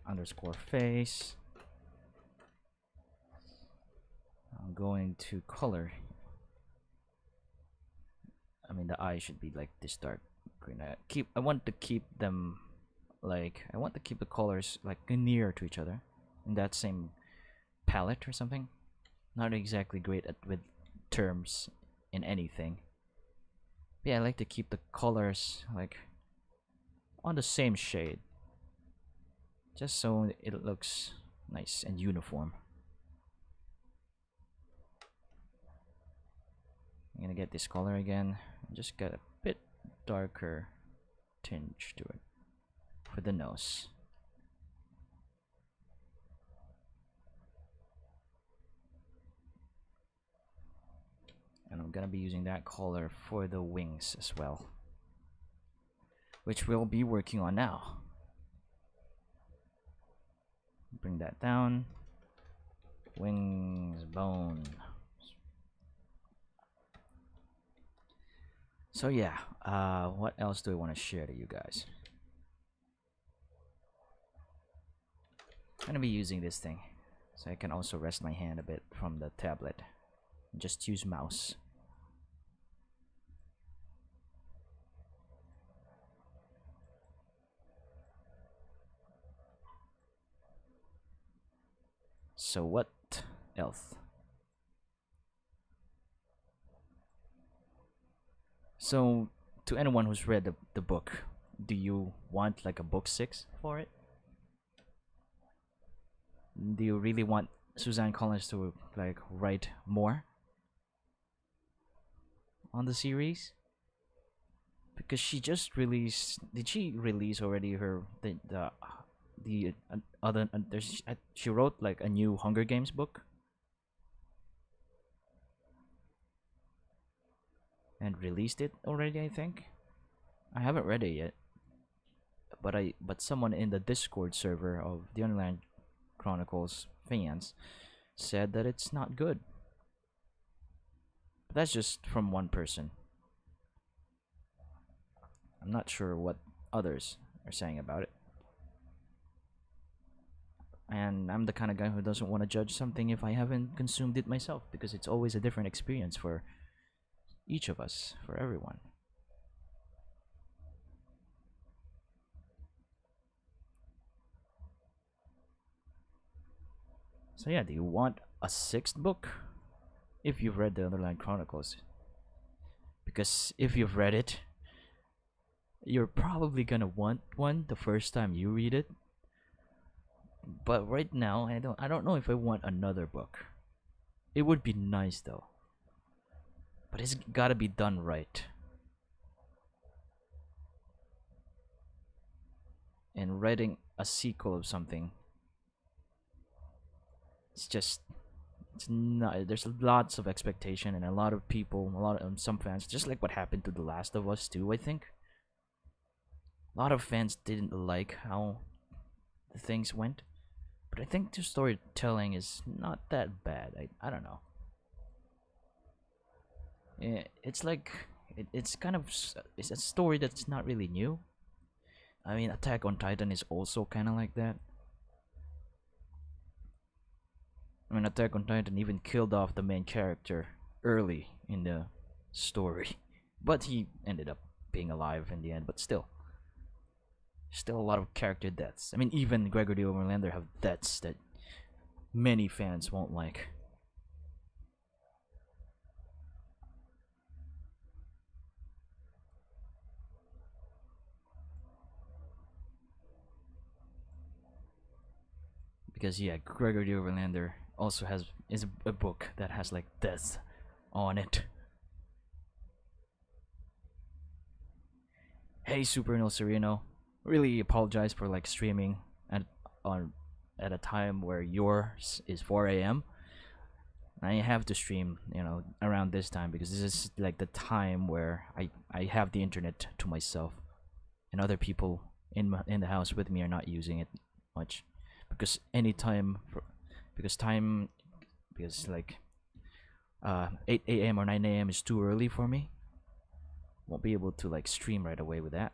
underscore face. I'm going to color. I mean, the eye should be like this dark green. I want to keep them like I want to keep the colors like near to each other in that same palette or something. Not exactly great at with terms in anything. But yeah, I like to keep the colors like on the same shade, just so it looks nice and uniform. I'm gonna get this color again and just get a bit darker tinge to it. for the nose. And I'm gonna be using that color for the wings as well, which we'll be working on now. Bring that down. Wings, bone. So yeah, what else do I want to share to you guys? I'm gonna be using this thing, so I can also rest my hand a bit from the tablet. Just use mouse. So what else? So to anyone who's read the book, do you want like a book 6 for it? Do you really want Suzanne Collins to like write more on the series? Because she just released. Did she release already her the other? She wrote like a new Hunger Games book, and released it already. I think. I haven't read it yet, but someone in the Discord server of the Underland Chronicles fans said that it's not good. But that's just from one person. I'm not sure what others are saying about it. And I'm the kind of guy who doesn't want to judge something if I haven't consumed it myself, because it's always a different experience for each of us, for everyone. So yeah, do you want a 6th book? If you've read the Underland Chronicles. Because if you've read it, you're probably gonna want one the first time you read it. But right now, I don't know if I want another book. It would be nice though. But it's gotta be done right. And writing a sequel of something, it's not. There's lots of expectation, and a lot of people, some fans, just like what happened to The Last of Us 2, I think. A lot of fans didn't like how the things went, but I think the storytelling is not that bad. I don't know. It's like it's kind of it's a story that's not really new. I mean, Attack on Titan is also kind of like that. I mean, Attack on Titan even killed off the main character early in the story, but he ended up being alive in the end. But still a lot of character deaths. I mean, even Gregory Overlander have deaths that many fans won't like. Because yeah, Gregory Overlander also is a book that has like deaths on it. Hey, Super No Sereno, really apologize for like streaming at a time where yours is 4 a.m. I have to stream, around this time because this is like the time where I have the internet to myself, and other people in the house with me are not using it much, because like 8 a.m. or 9 a.m. is too early for me. Won't be able to like stream right away with that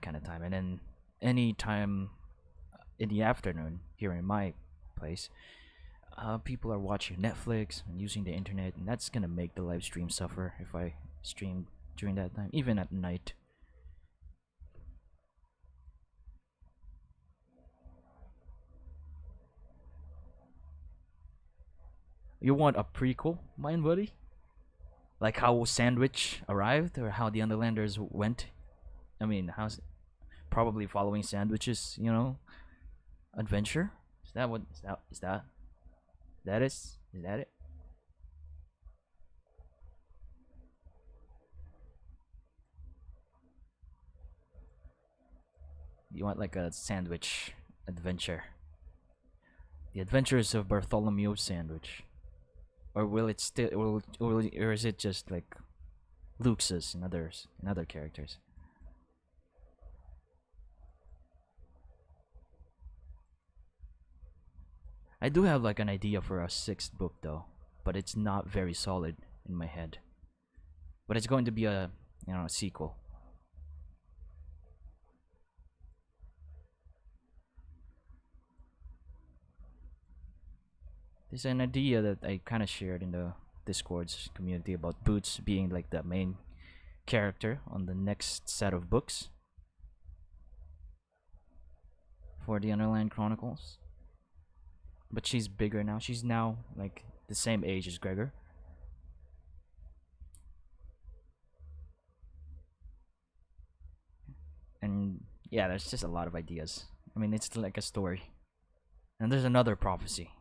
kind of time. And then any time in the afternoon here in my place, people are watching Netflix and using the internet, and that's gonna make the live stream suffer if I stream during that time, even at night. You want a prequel, mind buddy? Like how Sandwich arrived, or how the Underlanders went? I mean, how's probably following Sandwich's, adventure? Is that what? Is that it? You want like a sandwich adventure. The Adventures of Bartholomew Sandwich. Or will it still or is it just like Lux's and other characters? I do have like an idea for a sixth book though, but it's not very solid in my head. But it's going to be a a sequel. There's an idea that I kind of shared in the Discord's community about Boots being like the main character on the next set of books for the Underland Chronicles. But she's bigger now. She's now like the same age as Gregor. And yeah, there's just a lot of ideas. I mean, it's like a story. And there's another prophecy.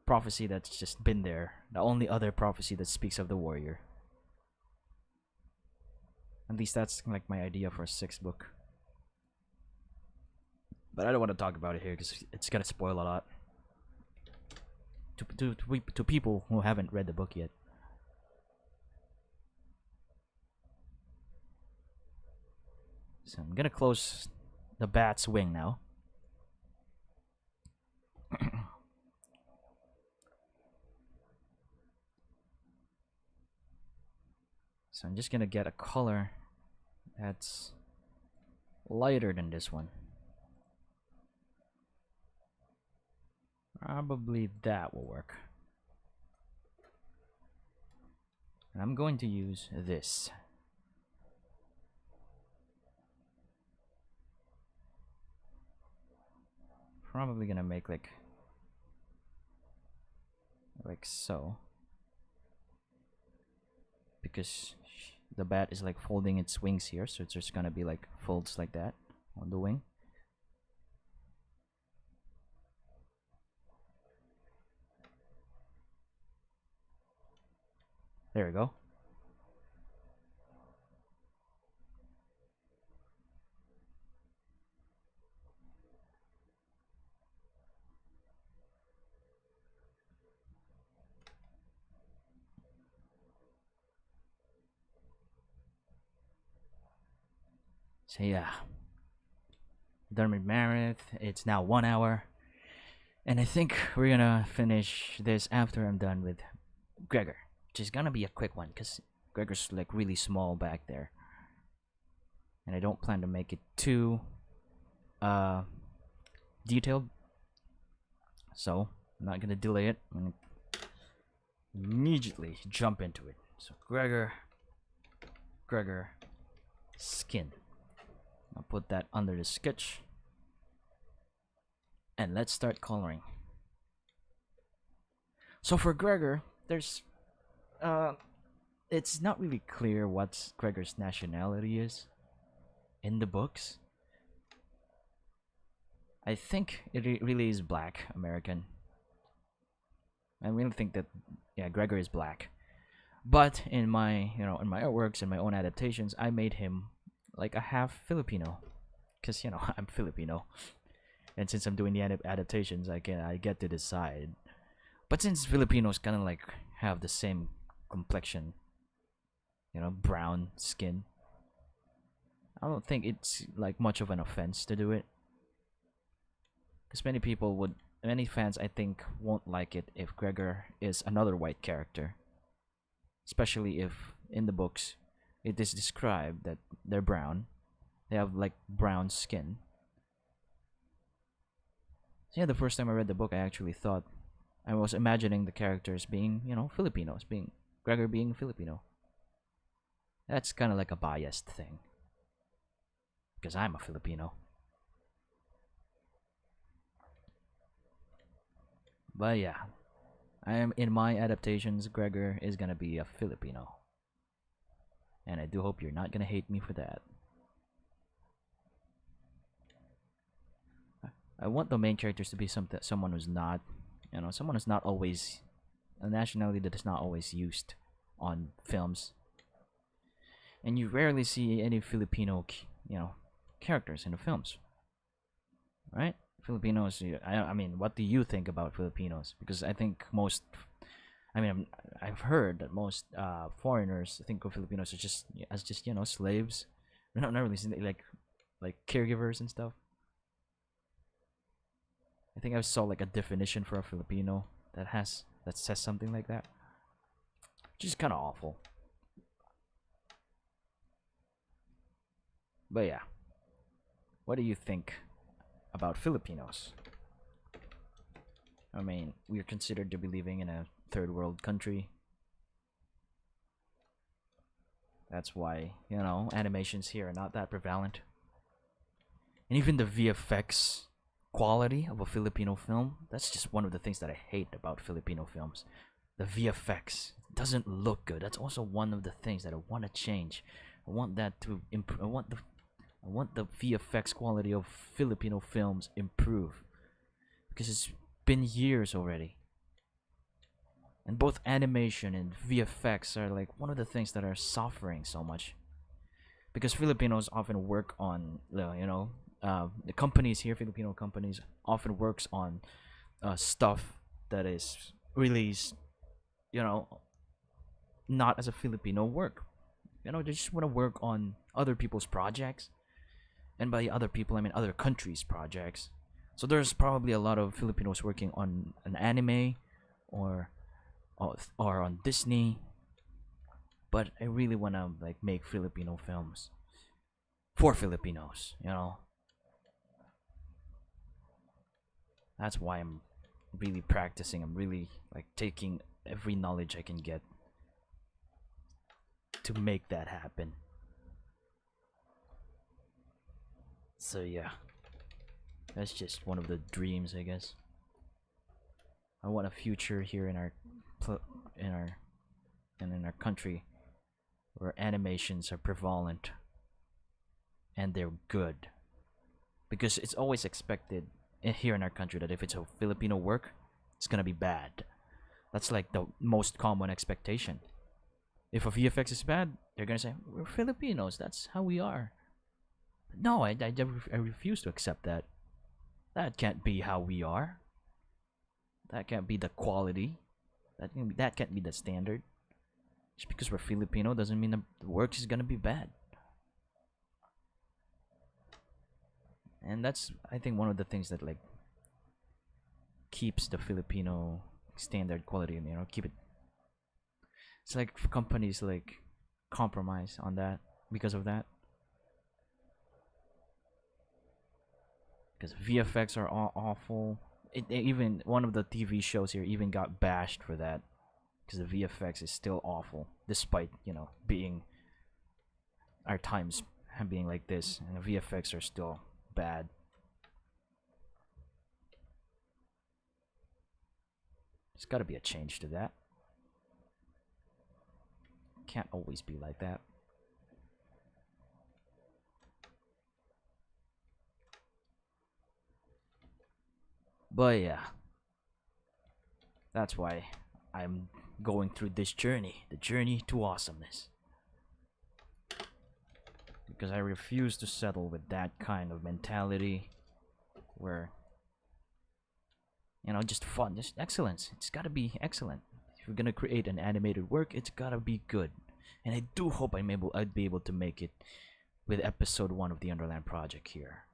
Prophecy that's just been there. The only other prophecy that speaks of the warrior. At least that's like my idea for a sixth book. But I don't want to talk about it here because it's gonna spoil a lot to people who haven't read the book yet. So I'm gonna close the bat's wing now. So I'm just gonna get a color that's lighter than this one. Probably that will work. And I'm going to use this. Probably gonna make like so, because the bat is like folding its wings here, so it's just gonna be like folds like that on the wing. There we go. So yeah, done with Marith. It's now 1 hour, and I think we're gonna finish this after I'm done with Gregor, which is gonna be a quick one because Gregor's like really small back there, and I don't plan to make it too detailed, so I'm not gonna delay it. I'm gonna immediately jump into it. So Gregor, skin. I'll put that under the sketch, and let's start coloring. So for Gregor, there's it's not really clear what Gregor's nationality is in the books. I think it really is Black American. I really think that Gregor is black. But in my in my artworks and my own adaptations, I made him like a half Filipino, because I'm Filipino, and since I'm doing the adaptations, I get to decide. But since Filipinos kind of like have the same complexion, brown skin, I don't think it's like much of an offense to do it, because many fans I think won't like it if Gregor is another white character, especially if in the books it is described that they're brown. They have like brown skin. So yeah, the first time I read the book, I actually thought I was imagining the characters being, Filipinos, being Gregor being Filipino. That's kind of like a biased thing, because I'm a Filipino. But yeah, in my adaptations, Gregor is gonna be a Filipino. And I do hope you're not gonna hate me for that. I want the main characters to be someone who's not, someone who's not always a nationality that is not always used on films. and you rarely see any Filipino, characters in the films, right? Filipinos. I mean, what do you think about Filipinos? Because I think most, I mean, I've heard that most foreigners think of Filipinos as just slaves. They're not really like caregivers and stuff. I think I saw like a definition for a Filipino that says something like that, which is kind of awful. But yeah, what do you think about Filipinos? I mean, we're considered to be living in a third world country. That's why, animations here are not that prevalent. And even the VFX quality of a Filipino film, that's just one of the things that I hate about Filipino films. The VFX doesn't look good. That's also one of the things that I want to change. I want that to improve. I want the VFX quality of Filipino films improve, because it's been years already. And both animation and VFX are like one of the things that are suffering so much, because Filipinos often work on the companies here, Filipino companies often works on stuff that is released, not as a Filipino work. They just want to work on other people's projects, and by other people I mean other countries' projects. So there's probably a lot of Filipinos working on an anime or on Disney, but I really want to make Filipino films for Filipinos. That's why I'm really practicing. I'm really taking every knowledge I can get to make that happen. So yeah, that's just one of the dreams, I guess. I want a future here in our country where animations are prevalent and they're good, because it's always expected here in our country that if it's a Filipino work, it's gonna be bad. That's like the most common expectation. If a VFX is bad, they're gonna say we're Filipinos. That's how we are. But no, I refuse to accept that. That can't be how we are. That can't be the quality. That can't be the standard. Just because we're Filipino doesn't mean the work is gonna be bad. And that's, I think, one of the things that keeps the Filipino standard quality, and keep it. It's like companies compromise on that because of that. Because VFX are awful. Even one of the TV shows here even got bashed for that, because the VFX is still awful, despite being our times being like this, and the VFX are still bad. There's got to be a change to that. Can't always be like that. But yeah, that's why I'm going through this journey, the journey to awesomeness. Because I refuse to settle with that kind of mentality where, just fun, just excellence. It's gotta be excellent. If you're gonna create an animated work, it's gotta be good. And I do hope I'd be able to make it with episode 1 of the Underland project here.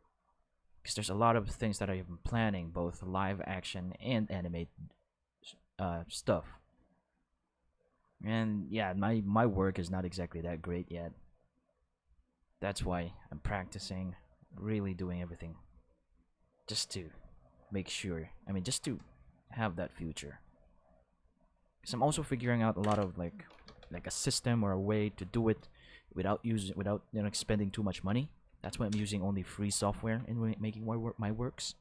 Because there's a lot of things that I've been planning, both live action and animate stuff. And yeah, my work is not exactly that great yet. That's why I'm practicing, really doing everything just to make sure, just to have that future. Because I'm also figuring out a lot of like a system or a way to do it without spending too much money. That's why I'm using only free software in making my works.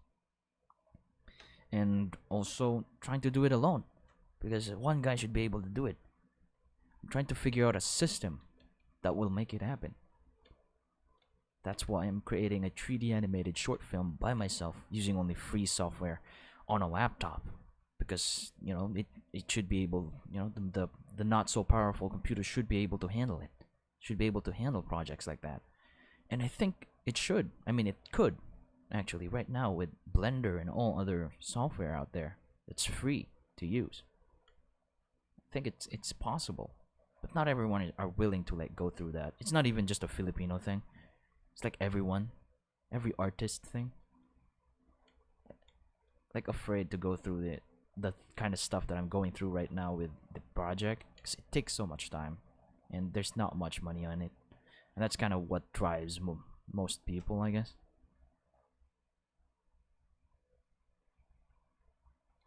And also trying to do it alone, because one guy should be able to do it. I'm trying to figure out a system that will make it happen. That's why I'm creating a 3D animated short film by myself using only free software on a laptop, because it should be able, the not so powerful computer should be able to handle it. should be able to handle projects like that. And I think it should. I mean, it could, actually, right now with Blender and all other software out there. It's free to use. I think it's possible. But not everyone are willing to like go through that. It's not even just a Filipino thing. It's like everyone, every artist thing. Like afraid to go through the kind of stuff that I'm going through right now with the project, because it takes so much time and there's not much money on it, and that's kind of what drives most people, I guess.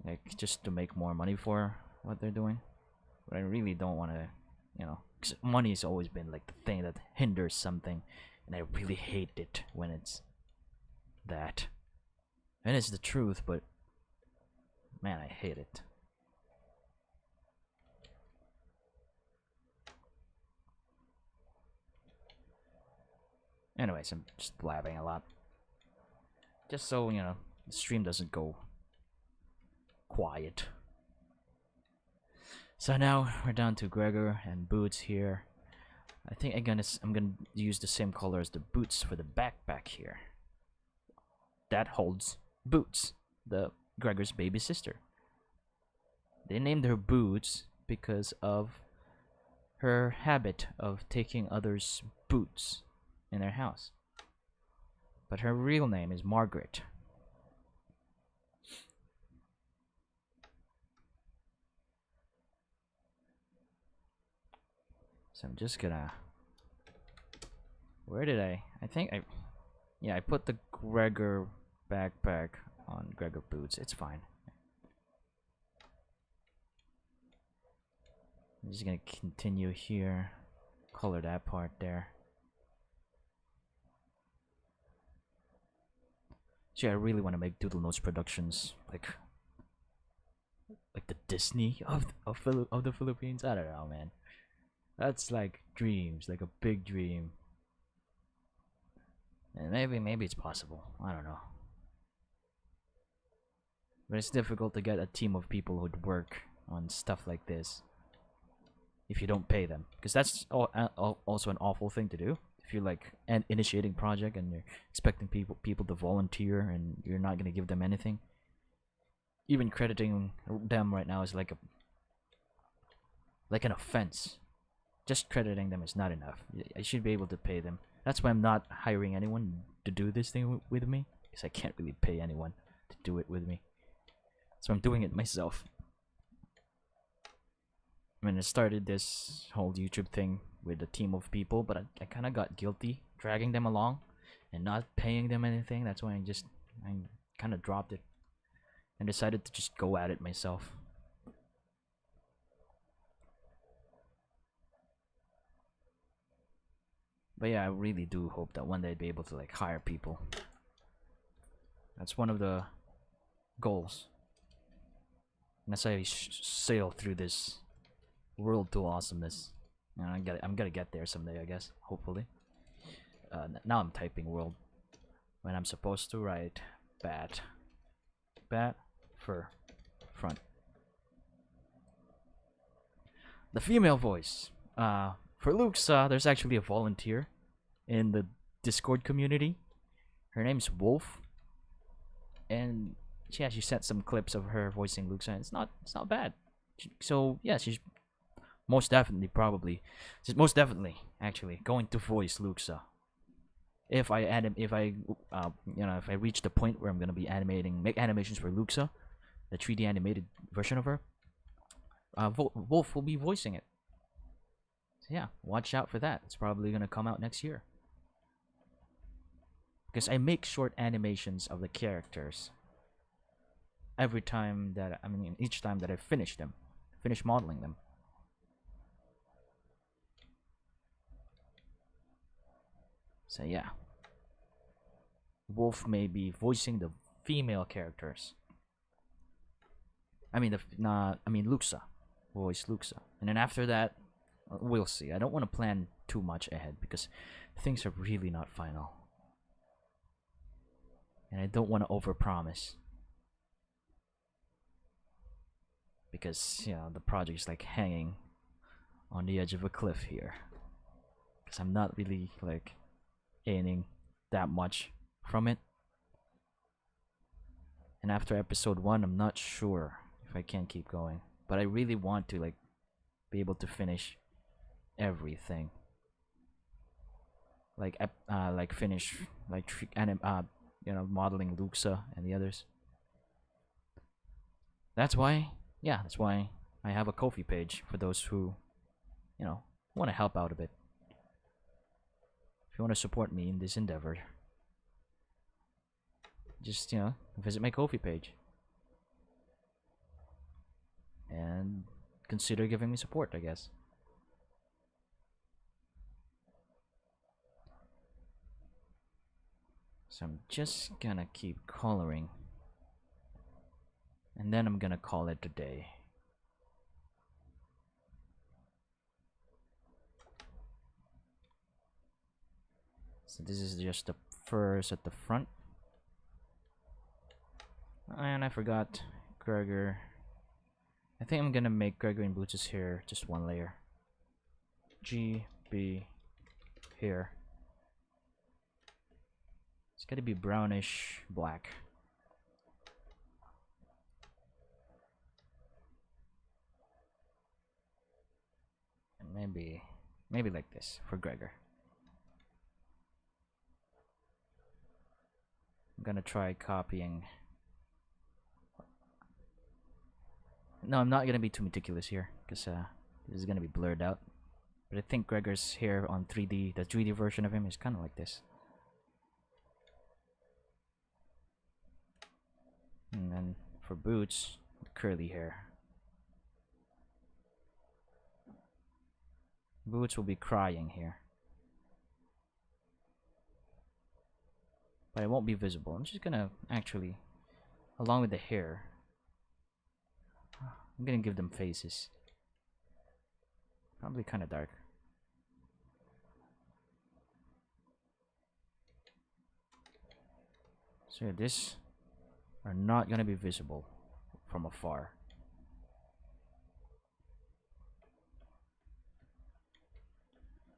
Like just to make more money for what they're doing. But I really don't want to, you know, because money has always been like the thing that hinders something, and I really hate it when it's that. And it's the truth, but man, I hate it. Anyways, I'm just blabbing a lot. Just so, you know, the stream doesn't go quiet. So now we're down to Gregor and boots here. I think I'm gonna use the same color as the boots for the backpack here. That holds Boots, the Gregor's baby sister. They named her Boots because of her habit of taking others' boots in their house. But her real name is Margaret. So I'm just gonna... Where did I think I... Yeah, I put the Gregor backpack on Gregor boots. It's fine. I'm just gonna continue here. Color that part there. See, I really want to make Doodle Notes Productions like the Disney of the Philippines. I don't know, man. That's like dreams, like a big dream. And maybe it's possible. I don't know. But it's difficult to get a team of people who'd work on stuff like this if you don't pay them, because that's also an awful thing to do. If you're like initiating project and you're expecting people to volunteer and you're not gonna give them anything, even crediting them right now is like an offense. Just crediting them is not enough. I should be able to pay them. That's why I'm not hiring anyone to do this thing with me, because I can't really pay anyone to do it with me. So I'm doing it myself. I mean, I started this whole YouTube thing with a team of people, but I kind of got guilty dragging them along and not paying them anything. That's why I kind of dropped it and decided to just go at it myself. But yeah, I really do hope that one day I'd be able to like hire people. That's one of the goals. And as I sail through this world to awesomeness, you know, I'm gonna get there someday, I guess. Hopefully. Now I'm typing world when I'm supposed to write bat fur front. The female voice. For Luxa, there's actually a volunteer in the Discord community. Her name's Wolf, and yeah, she sent some clips of her voicing Luxa, and it's not bad. So yeah, she's most definitely actually going to voice Luxa. If I reach the point where I'm gonna be make animations for Luxa, the 3D animated version of her, Wolf will be voicing it. So yeah, watch out for that. It's probably gonna come out next year. Because I make short animations of the characters every time that each time that I finish modeling them. So yeah, Wolf may be voicing the female characters. Luxa, voice Luxa, and then after that, we'll see. I don't want to plan too much ahead because things are really not final, and I don't want to overpromise because the project is like hanging on the edge of a cliff here. because I'm not really like gaining that much from it. And after episode 1, I'm not sure if I can keep going, but I really want to like be able to finish everything. Like finish like modeling Luxa and the others. That's why I have a Ko-fi page for those who, want to help out a bit. If you want to support me in this endeavor, just, visit my Ko-fi page and consider giving me support, I guess. So I'm just gonna keep coloring, and then I'm gonna call it a day. So this is just the furs at the front. And I forgot Gregor. I think I'm gonna make Gregor and Boots' hair just one layer. G, B, here. It's gotta be brownish black. And maybe like this for Gregor. I'm gonna try copying. No, I'm not gonna be too meticulous here, because this is gonna be blurred out. But I think Gregor's hair on 3D, the 3D version of him, is kind of like this. And then for Boots, curly hair. Boots will be crying here. But it won't be visible. I'm just gonna actually, along with the hair, I'm gonna give them faces. Probably kind of dark. So yeah, this are not gonna be visible from afar.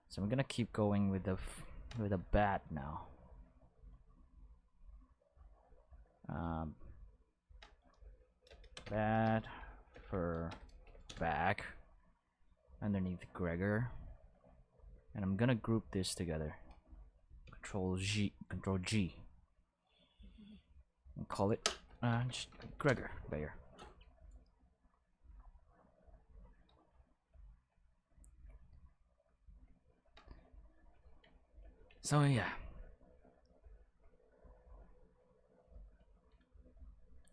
So I'm gonna keep going with the bat now. Bat for back underneath Gregor, and I'm gonna group this together. Control G, and call it just Gregor layer. So yeah,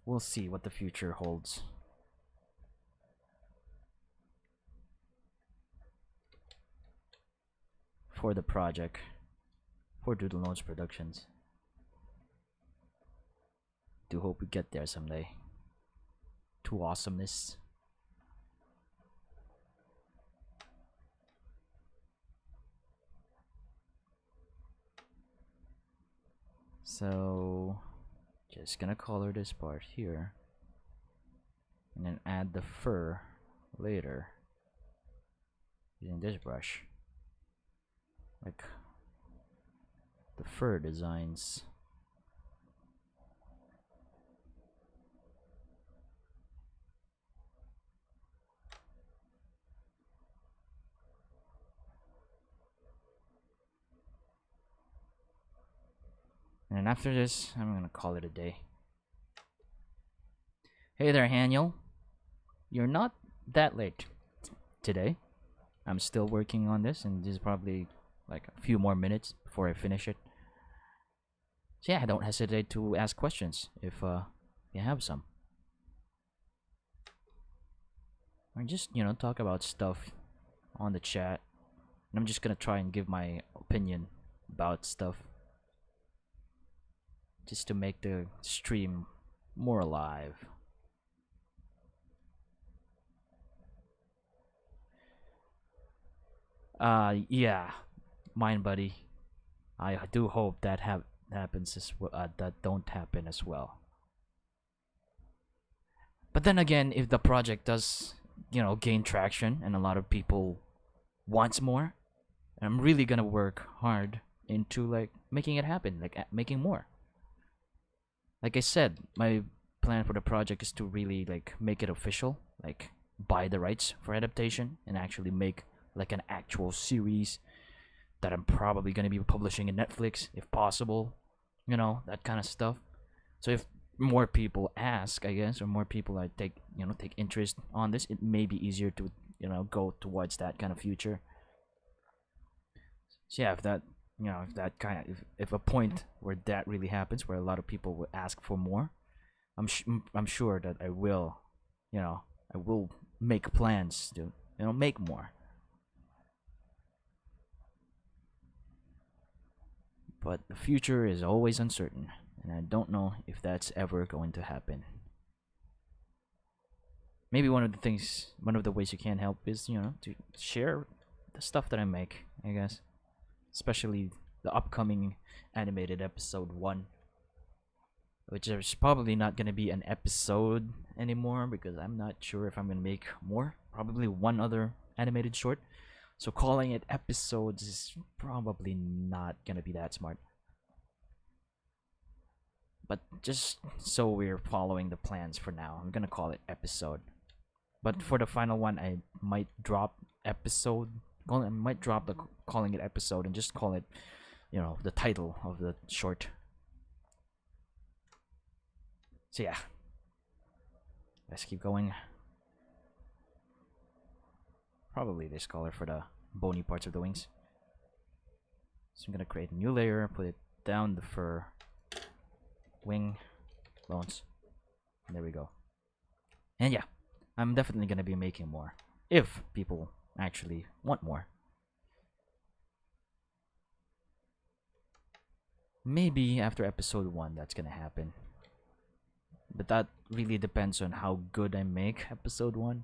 we'll see what the future holds. For the project, for Doodle Notes Productions. Do hope we get there someday. To awesomeness. So, just gonna color this part here, and then add the fur later using this brush. Like the fur designs. And after this, I'm gonna call it a day. Hey there, Haniel. You're not that late today. I'm still working on this, and this is probably like a few more minutes before I finish it. So yeah, don't hesitate to ask questions if you have some. Or just, talk about stuff on the chat. And I'm just gonna try and give my opinion about stuff, just to make the stream more alive. Yeah, mine buddy. I do hope that happens as well. That don't happen as well. But then again, if the project does, gain traction and a lot of people wants more, And I'm really gonna work hard into like making it happen, like making more. Like I said, my plan for the project is to really like make it official, like buy the rights for adaptation and actually make like an actual series that I'm probably gonna be publishing in Netflix if possible. You know, that kind of stuff. So if more people ask, I guess, or more people like take interest on this, it may be easier to go towards that kind of future. So yeah, if that if that kind of if a point where that really happens, where a lot of people will ask for more, I'm sure that I will, I will make plans to make more. But the future is always uncertain, and I don't know if that's ever going to happen. Maybe one of the ways you can help is to share the stuff that I make, I guess, especially the upcoming animated episode 1, which is probably not going to be an episode anymore because I'm not sure if I'm going to make more. Probably one other animated short. So calling it episodes is probably not going to be that smart. But just so we're following the plans for now, I'm going to call it episode. But for the final one, I might drop episode. I might drop the calling it episode and just call it, the title of the short. So yeah, let's keep going. Probably this color for the bony parts of the wings. So I'm gonna create a new layer, put it down the fur, wing, bones. And there we go. And yeah, I'm definitely gonna be making more if people actually want more. Maybe after episode 1 that's gonna happen. But that really depends on how good I make episode 1.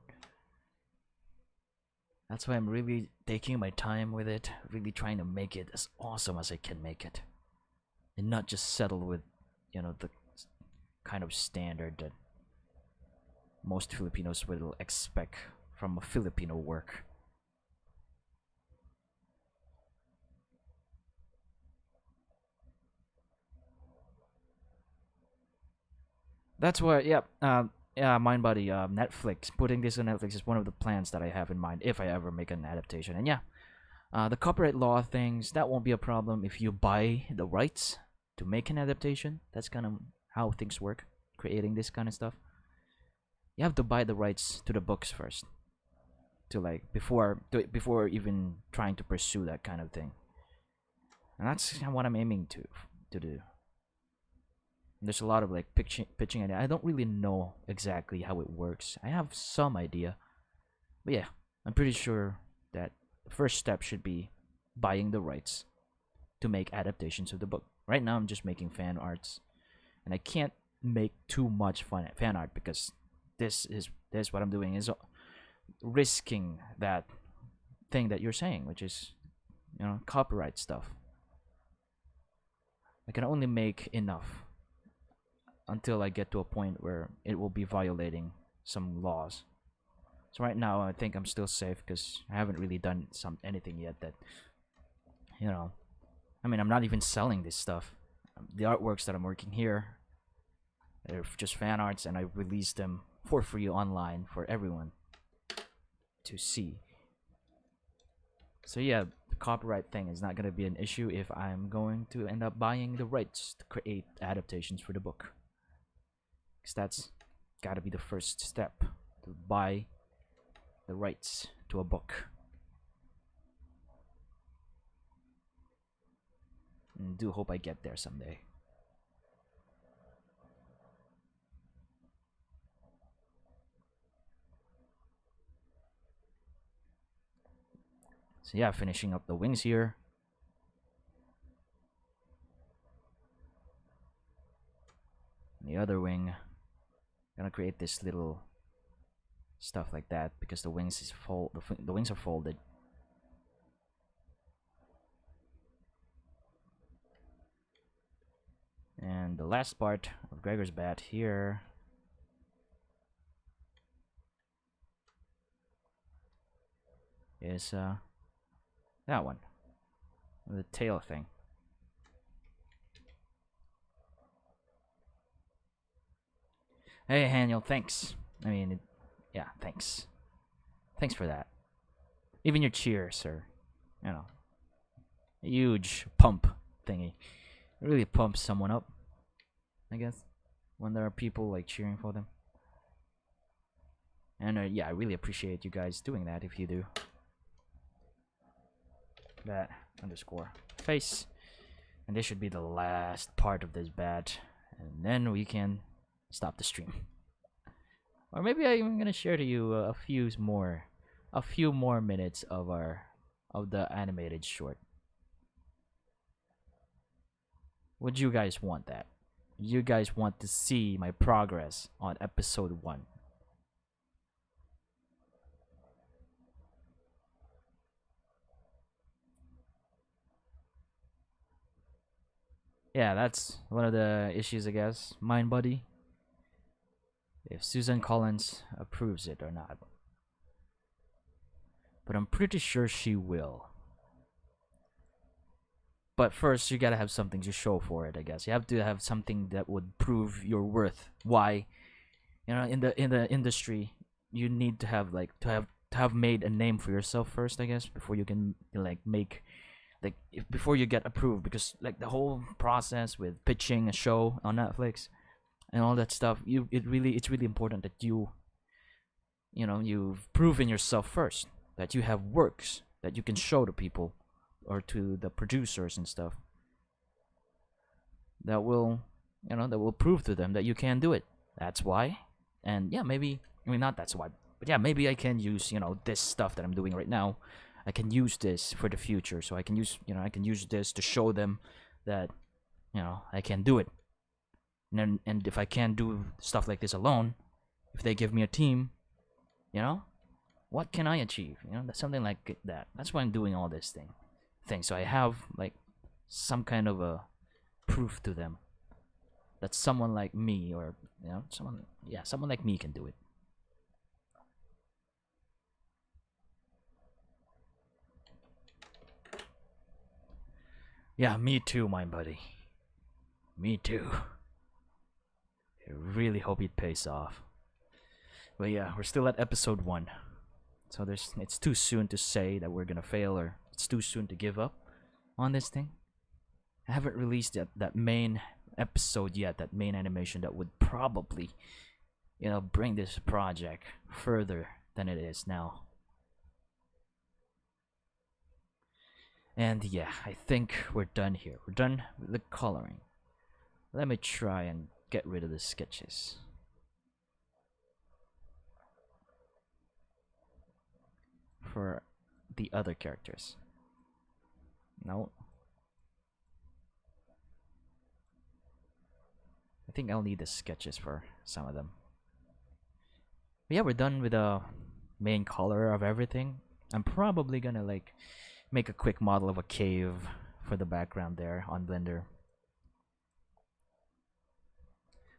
That's why I'm really taking my time with it, really trying to make it as awesome as I can make it. And not just settle with, the kind of standard that most Filipinos will expect from a Filipino work. That's why, yeah, Mindbody, Netflix. Putting this on Netflix is one of the plans that I have in mind if I ever make an adaptation. And yeah, the copyright law things, that won't be a problem if you buy the rights to make an adaptation. That's kind of how things work, creating this kind of stuff. You have to buy the rights to the books first, to like before even trying to pursue that kind of thing. And that's what I'm aiming to do. There's a lot of like pitching idea. I don't really know exactly how it works. I have some idea, but yeah, I'm pretty sure that the first step should be buying the rights to make adaptations of the book. Right now, I'm just making fan arts, and I can't make too much fan art because this what I'm doing is risking that thing that you're saying, which is copyright stuff. I can only make enough until I get to a point where it will be violating some laws. So right now I think I'm still safe because I haven't really done anything yet that I mean, I'm not even selling this stuff. The artworks that I'm working here, they're just fan arts, and I release them for free online for everyone to see. So yeah, the copyright thing is not going to be an issue if I'm going to end up buying the rights to create adaptations for the book. Because that's got to be the first step, to buy the rights to a book. And do hope I get there someday. So yeah, finishing up the wings here. And the other wing, gonna create this little stuff like that because the wings is the wings are folded. And the last part of Gregor's bat here is that one. The tail thing. Hey, Daniel, thanks. I mean, yeah, thanks. Thanks for that. Even your cheers are, you know, a huge pump thingy. It really pumps someone up, I guess, when there are people like cheering for them. And yeah, I really appreciate you guys doing that if you do. That underscore face. And this should be the last part of this bat. And then we can stop the stream. Or maybe I'm gonna share to you a few more minutes of the animated short. Would you guys want that? You guys want to see my progress on episode 1? Yeah, that's one of the issues, I guess. Mind Buddy. If Susan Collins approves it or not. But I'm pretty sure she will. But first, you gotta have something to show for it, I guess. You have to have something that would prove your worth. Why? You know, in the industry, you need to have made a name for yourself first, I guess, before you can before you get approved. Because like the whole process with pitching a show on Netflix and all that stuff, it's really important that you've proven yourself first, that you have works that you can show to people or to the producers and stuff that will prove to them that you can do it. That's why. And yeah, maybe, I mean, not that's why, but yeah, maybe I can use this stuff that I'm doing right now. I can use this for the future, so I can use this to show them that I can do it. And if I can't do stuff like this alone, if they give me a team, what can I achieve? That's something like that. That's why I'm doing all this thing. So I have like some kind of a proof to them that someone like me, or someone like me can do it. Yeah, me too, my buddy. Me too. I really hope it pays off. But yeah, we're still at episode 1. So it's too soon to say that we're gonna fail, or it's too soon to give up on this thing. I haven't released that main episode yet, that main animation that would probably, bring this project further than it is now. And yeah, I think we're done here. We're done with the coloring. Let me try and get rid of the sketches. For the other characters. No. I think I'll need the sketches for some of them. But yeah, we're done with the main color of everything. I'm probably gonna make a quick model of a cave for the background there on Blender.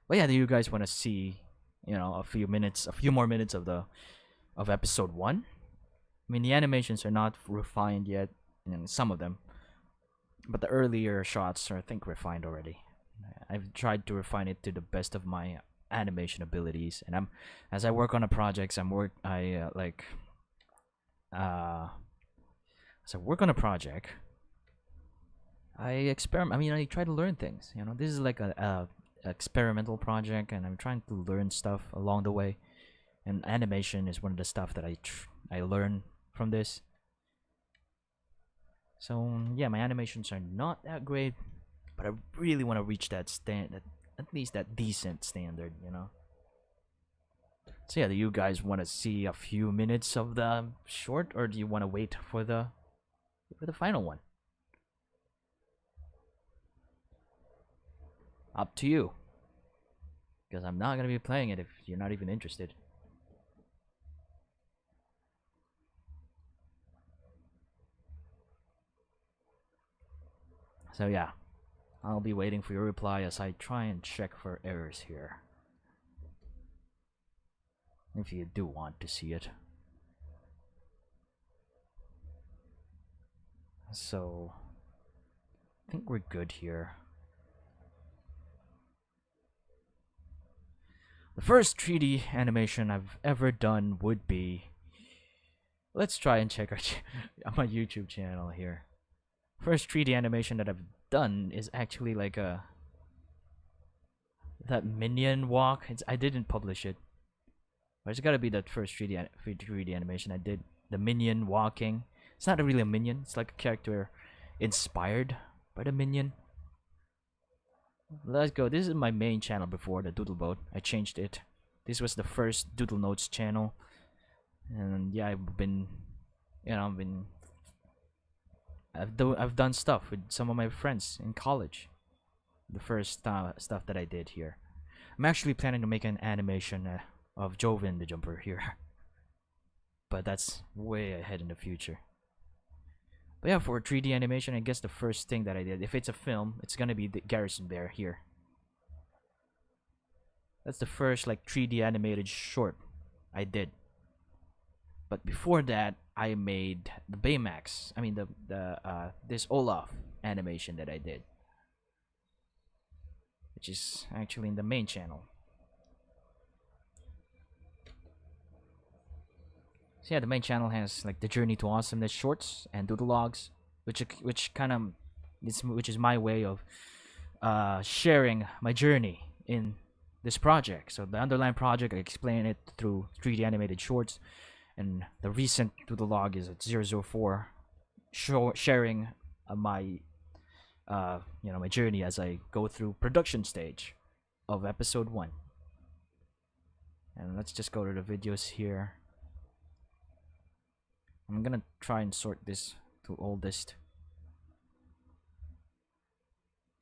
But yeah, do you guys want to see, a few more minutes of episode 1? I mean, the animations are not refined yet, some of them, but the earlier shots are, I think, refined already. I've tried to refine it to the best of my animation abilities, and as I work on the projects, as I work on a project, I experiment. I mean, I try to learn things. This is like a experimental project, and I'm trying to learn stuff along the way. And animation is one of the stuff that I learn from this. So yeah, my animations are not that great, but I really want to reach that at least that decent standard. So yeah, do you guys want to see a few minutes of the short, or do you want to wait for the final one? Up to you. Because I'm not going to be playing it if you're not even interested. So yeah, I'll be waiting for your reply as I try and check for errors here. If you do want to see it. So I think we're good here. The first 3D animation I've ever done would be... Let's try and check my YouTube channel here. First 3D animation that I've done is actually like that minion walk. I didn't publish it. But it's gotta be that first 3D animation I did. The minion walking. It's not really a minion. It's like a character inspired by the minion. Let's go. This is my main channel before the Doodle Boat. I changed it. This was the first Doodle Notes channel. And yeah, I've done stuff with some of my friends in college. The first stuff that I did here. I'm actually planning to make an animation of Joven the Jumper here. But that's way ahead in the future. But yeah, for 3D animation, I guess the first thing that I did, if it's a film, it's gonna be the Garrison Bear here. That's the first like 3D animated short I did. But before that, I made the Baymax. I mean this Olaf animation that I did, which is actually in the main channel. So yeah, the main channel has like the Journey to Awesomeness shorts and doodlelogs, which is my way of sharing my journey in this project. So the underlying project, I explain it through 3D animated shorts, and the recent doodlelog is at 004, sharing my my journey as I go through production stage of episode 1. And let's just go to the videos here. I'm gonna try and sort this to oldest.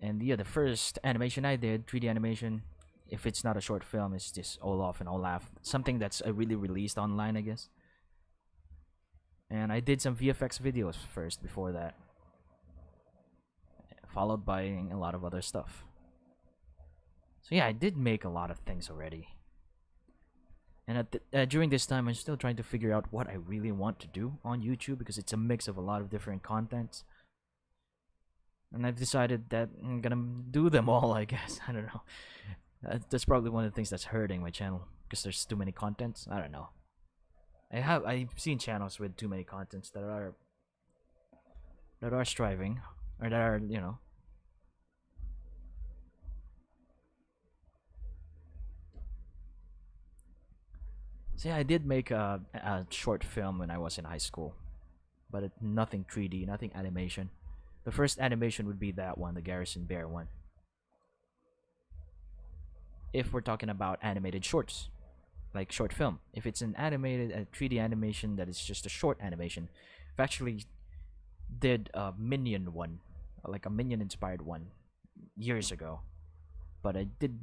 And yeah, the first animation I did, 3D animation, if it's not a short film, it's this Olaf and Olaf. Something that's really released online, I guess. And I did some VFX videos first before that. Followed by a lot of other stuff. So yeah, I did make a lot of things already. And during this time, I'm still trying to figure out what I really want to do on YouTube, because it's a mix of a lot of different contents. And I've decided that I'm gonna do them all, I guess. I don't know. That's probably one of the things that's hurting my channel, because there's too many contents. I don't know. I've seen channels with too many contents that are striving, or that are, So yeah, I did make a short film when I was in high school, but nothing 3D, nothing animation. The first animation would be that one, the Garrison Bear one. If we're talking about animated shorts, like short film. If it's an animated 3D animation that is just a short animation, I've actually did a Minion one, like a Minion inspired one, years ago. But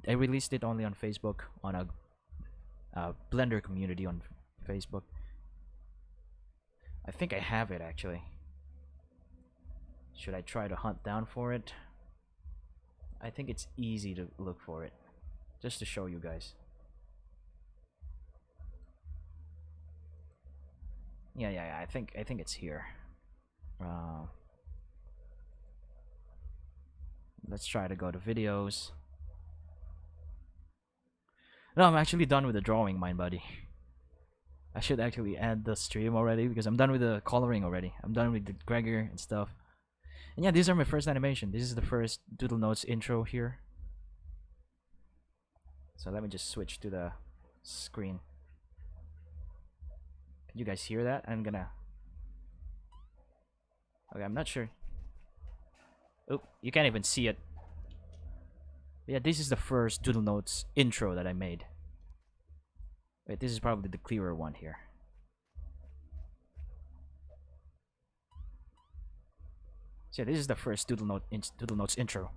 I released it only on Facebook, on a Blender community on Facebook. I think I have it actually. Should I try to hunt down for it? I think it's easy to look for it, just to show you guys. Yeah. I think it's here. Let's try to go to videos. No, I'm actually done with the drawing, my buddy. I should actually end the stream already, because I'm done with the coloring already. I'm done with the Gregor and stuff. And yeah, these are my first animation. This is the first Doodle Notes intro here. So let me just switch to the screen. Can you guys hear that? I'm gonna... Okay, I'm not sure. Oh, you can't even see it. But yeah, this is the first Doodle Notes intro that I made. Wait, this is probably the clearer one here. So yeah, this is the first Doodle Notes intro.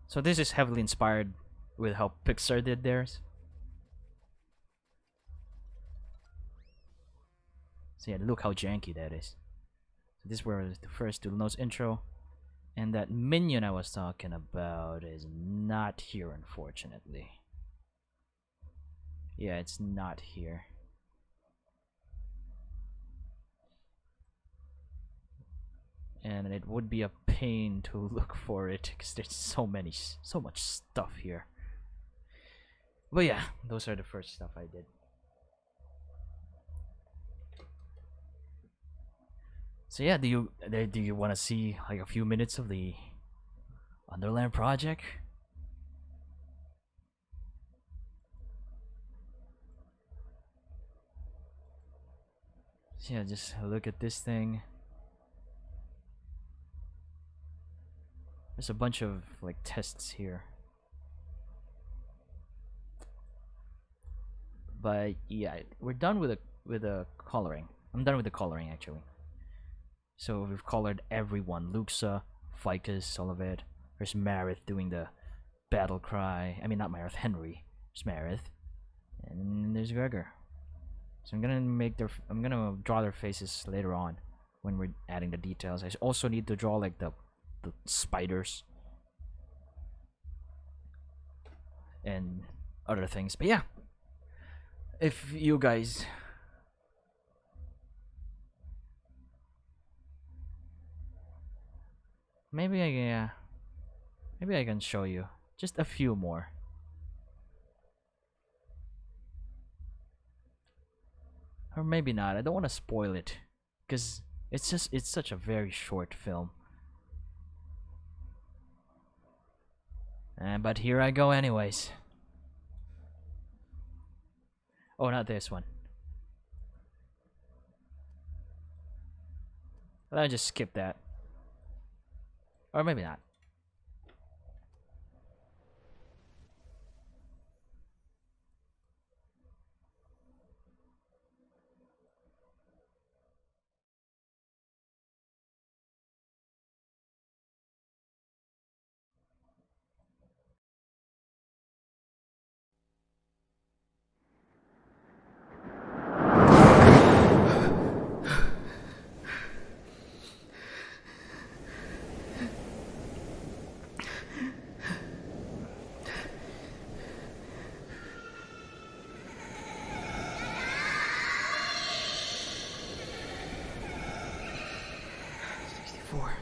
So this is heavily inspired with how Pixar did theirs. So yeah, look how janky that is. So this was the first Doodle Notes intro. And that minion I was talking about is not here, unfortunately. Yeah, it's not here. And it would be a pain to look for it because there's so much stuff here. But yeah, those are the first stuff I did. So yeah, do you want to see like a few minutes of the Underland project? So yeah, just look at this thing. There's a bunch of like tests here. But yeah, we're done with the coloring. I'm done with the coloring actually. So we've colored everyone. Luxa, Ficus, all of it. There's Marith doing the battle cry. I mean, not Marith, Henry. There's Marith. And there's Gregor. So I'm gonna draw their faces later on when we're adding the details. I also need to draw like the spiders and other things. But yeah, if you guys maybe I can show you just a few more. Or maybe not. I don't want to spoil it because it's such a very short film. But here I go anyways. Oh, not this one. I'll just skip that. Or maybe not.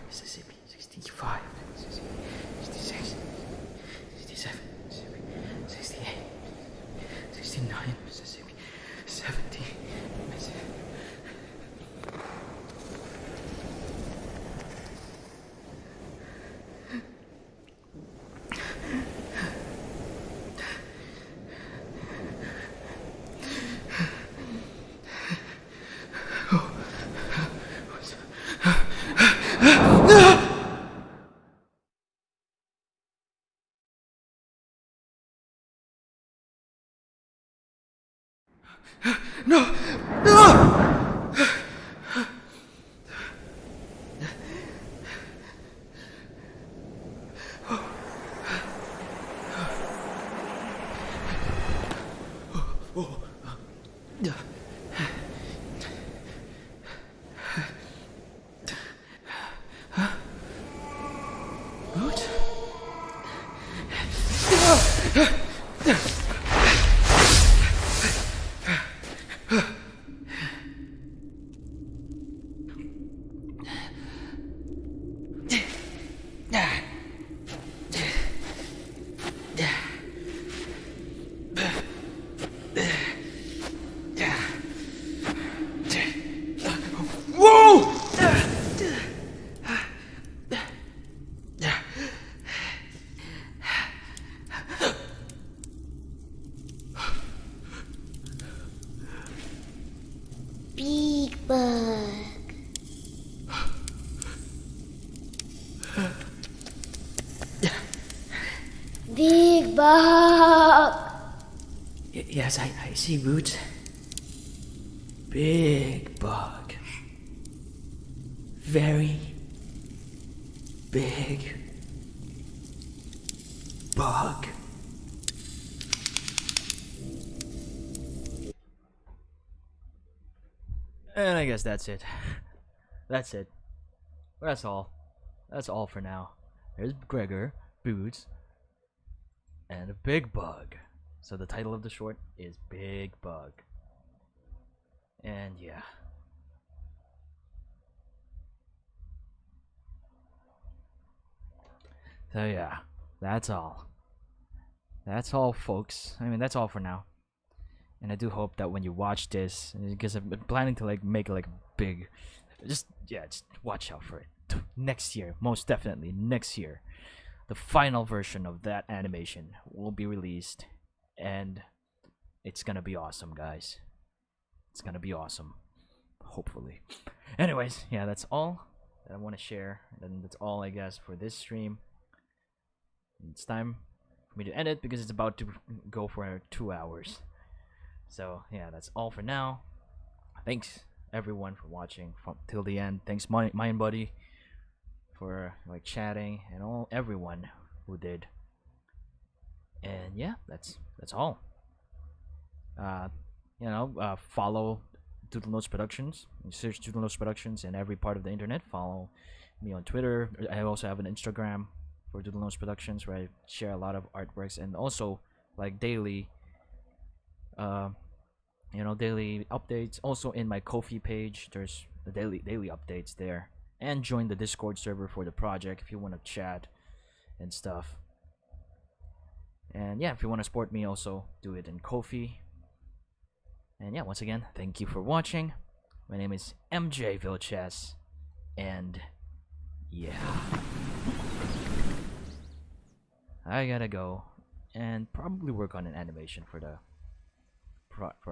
Mississippi, 65, 66, 67, 68, 69, Mississippi, 70, Mississippi. No! No! Boot? Big bug. Big bug. Yes, I see Boots. Big bug. Very big bug. And I guess that's it. That's it. That's all. that's all for now. There's Gregor, Boots, and a big bug. So the title of the short is Big Bug. And yeah. So yeah, that's all. That's all, folks. I mean, that's all for now. And I do hope that when you watch this, because I've been planning to like make like big, just watch out for it. Next year, most definitely next year, the final version of that animation will be released, and it's gonna be awesome, guys. It's gonna be awesome, hopefully. Anyways, yeah, that's all that I want to share, and that's all I guess for this stream. It's time for me to end it because it's about to go for 2 hours. So yeah, that's all for now. Thanks everyone for watching from till the end. Thanks Mind Buddy for like chatting, and everyone who did. And yeah, that's all. Follow Doodle Notes Productions. You search Doodle Notes Productions in every part of the internet. Follow me on Twitter. I also have an Instagram for Doodle Notes Productions where I share a lot of artworks, and also like daily daily updates. Also in my KoFi page, there's the daily updates there. And join the Discord server for the project if you want to chat and stuff. And yeah, if you want to support me, also do it in KoFi. And yeah, once again, thank you for watching. My name is MJ Vilches, and yeah, I gotta go and probably work on an animation for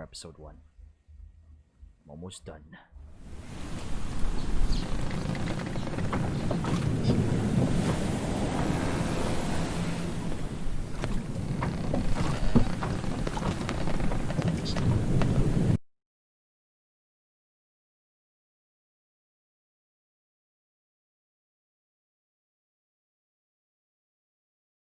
episode 1. I'm almost done.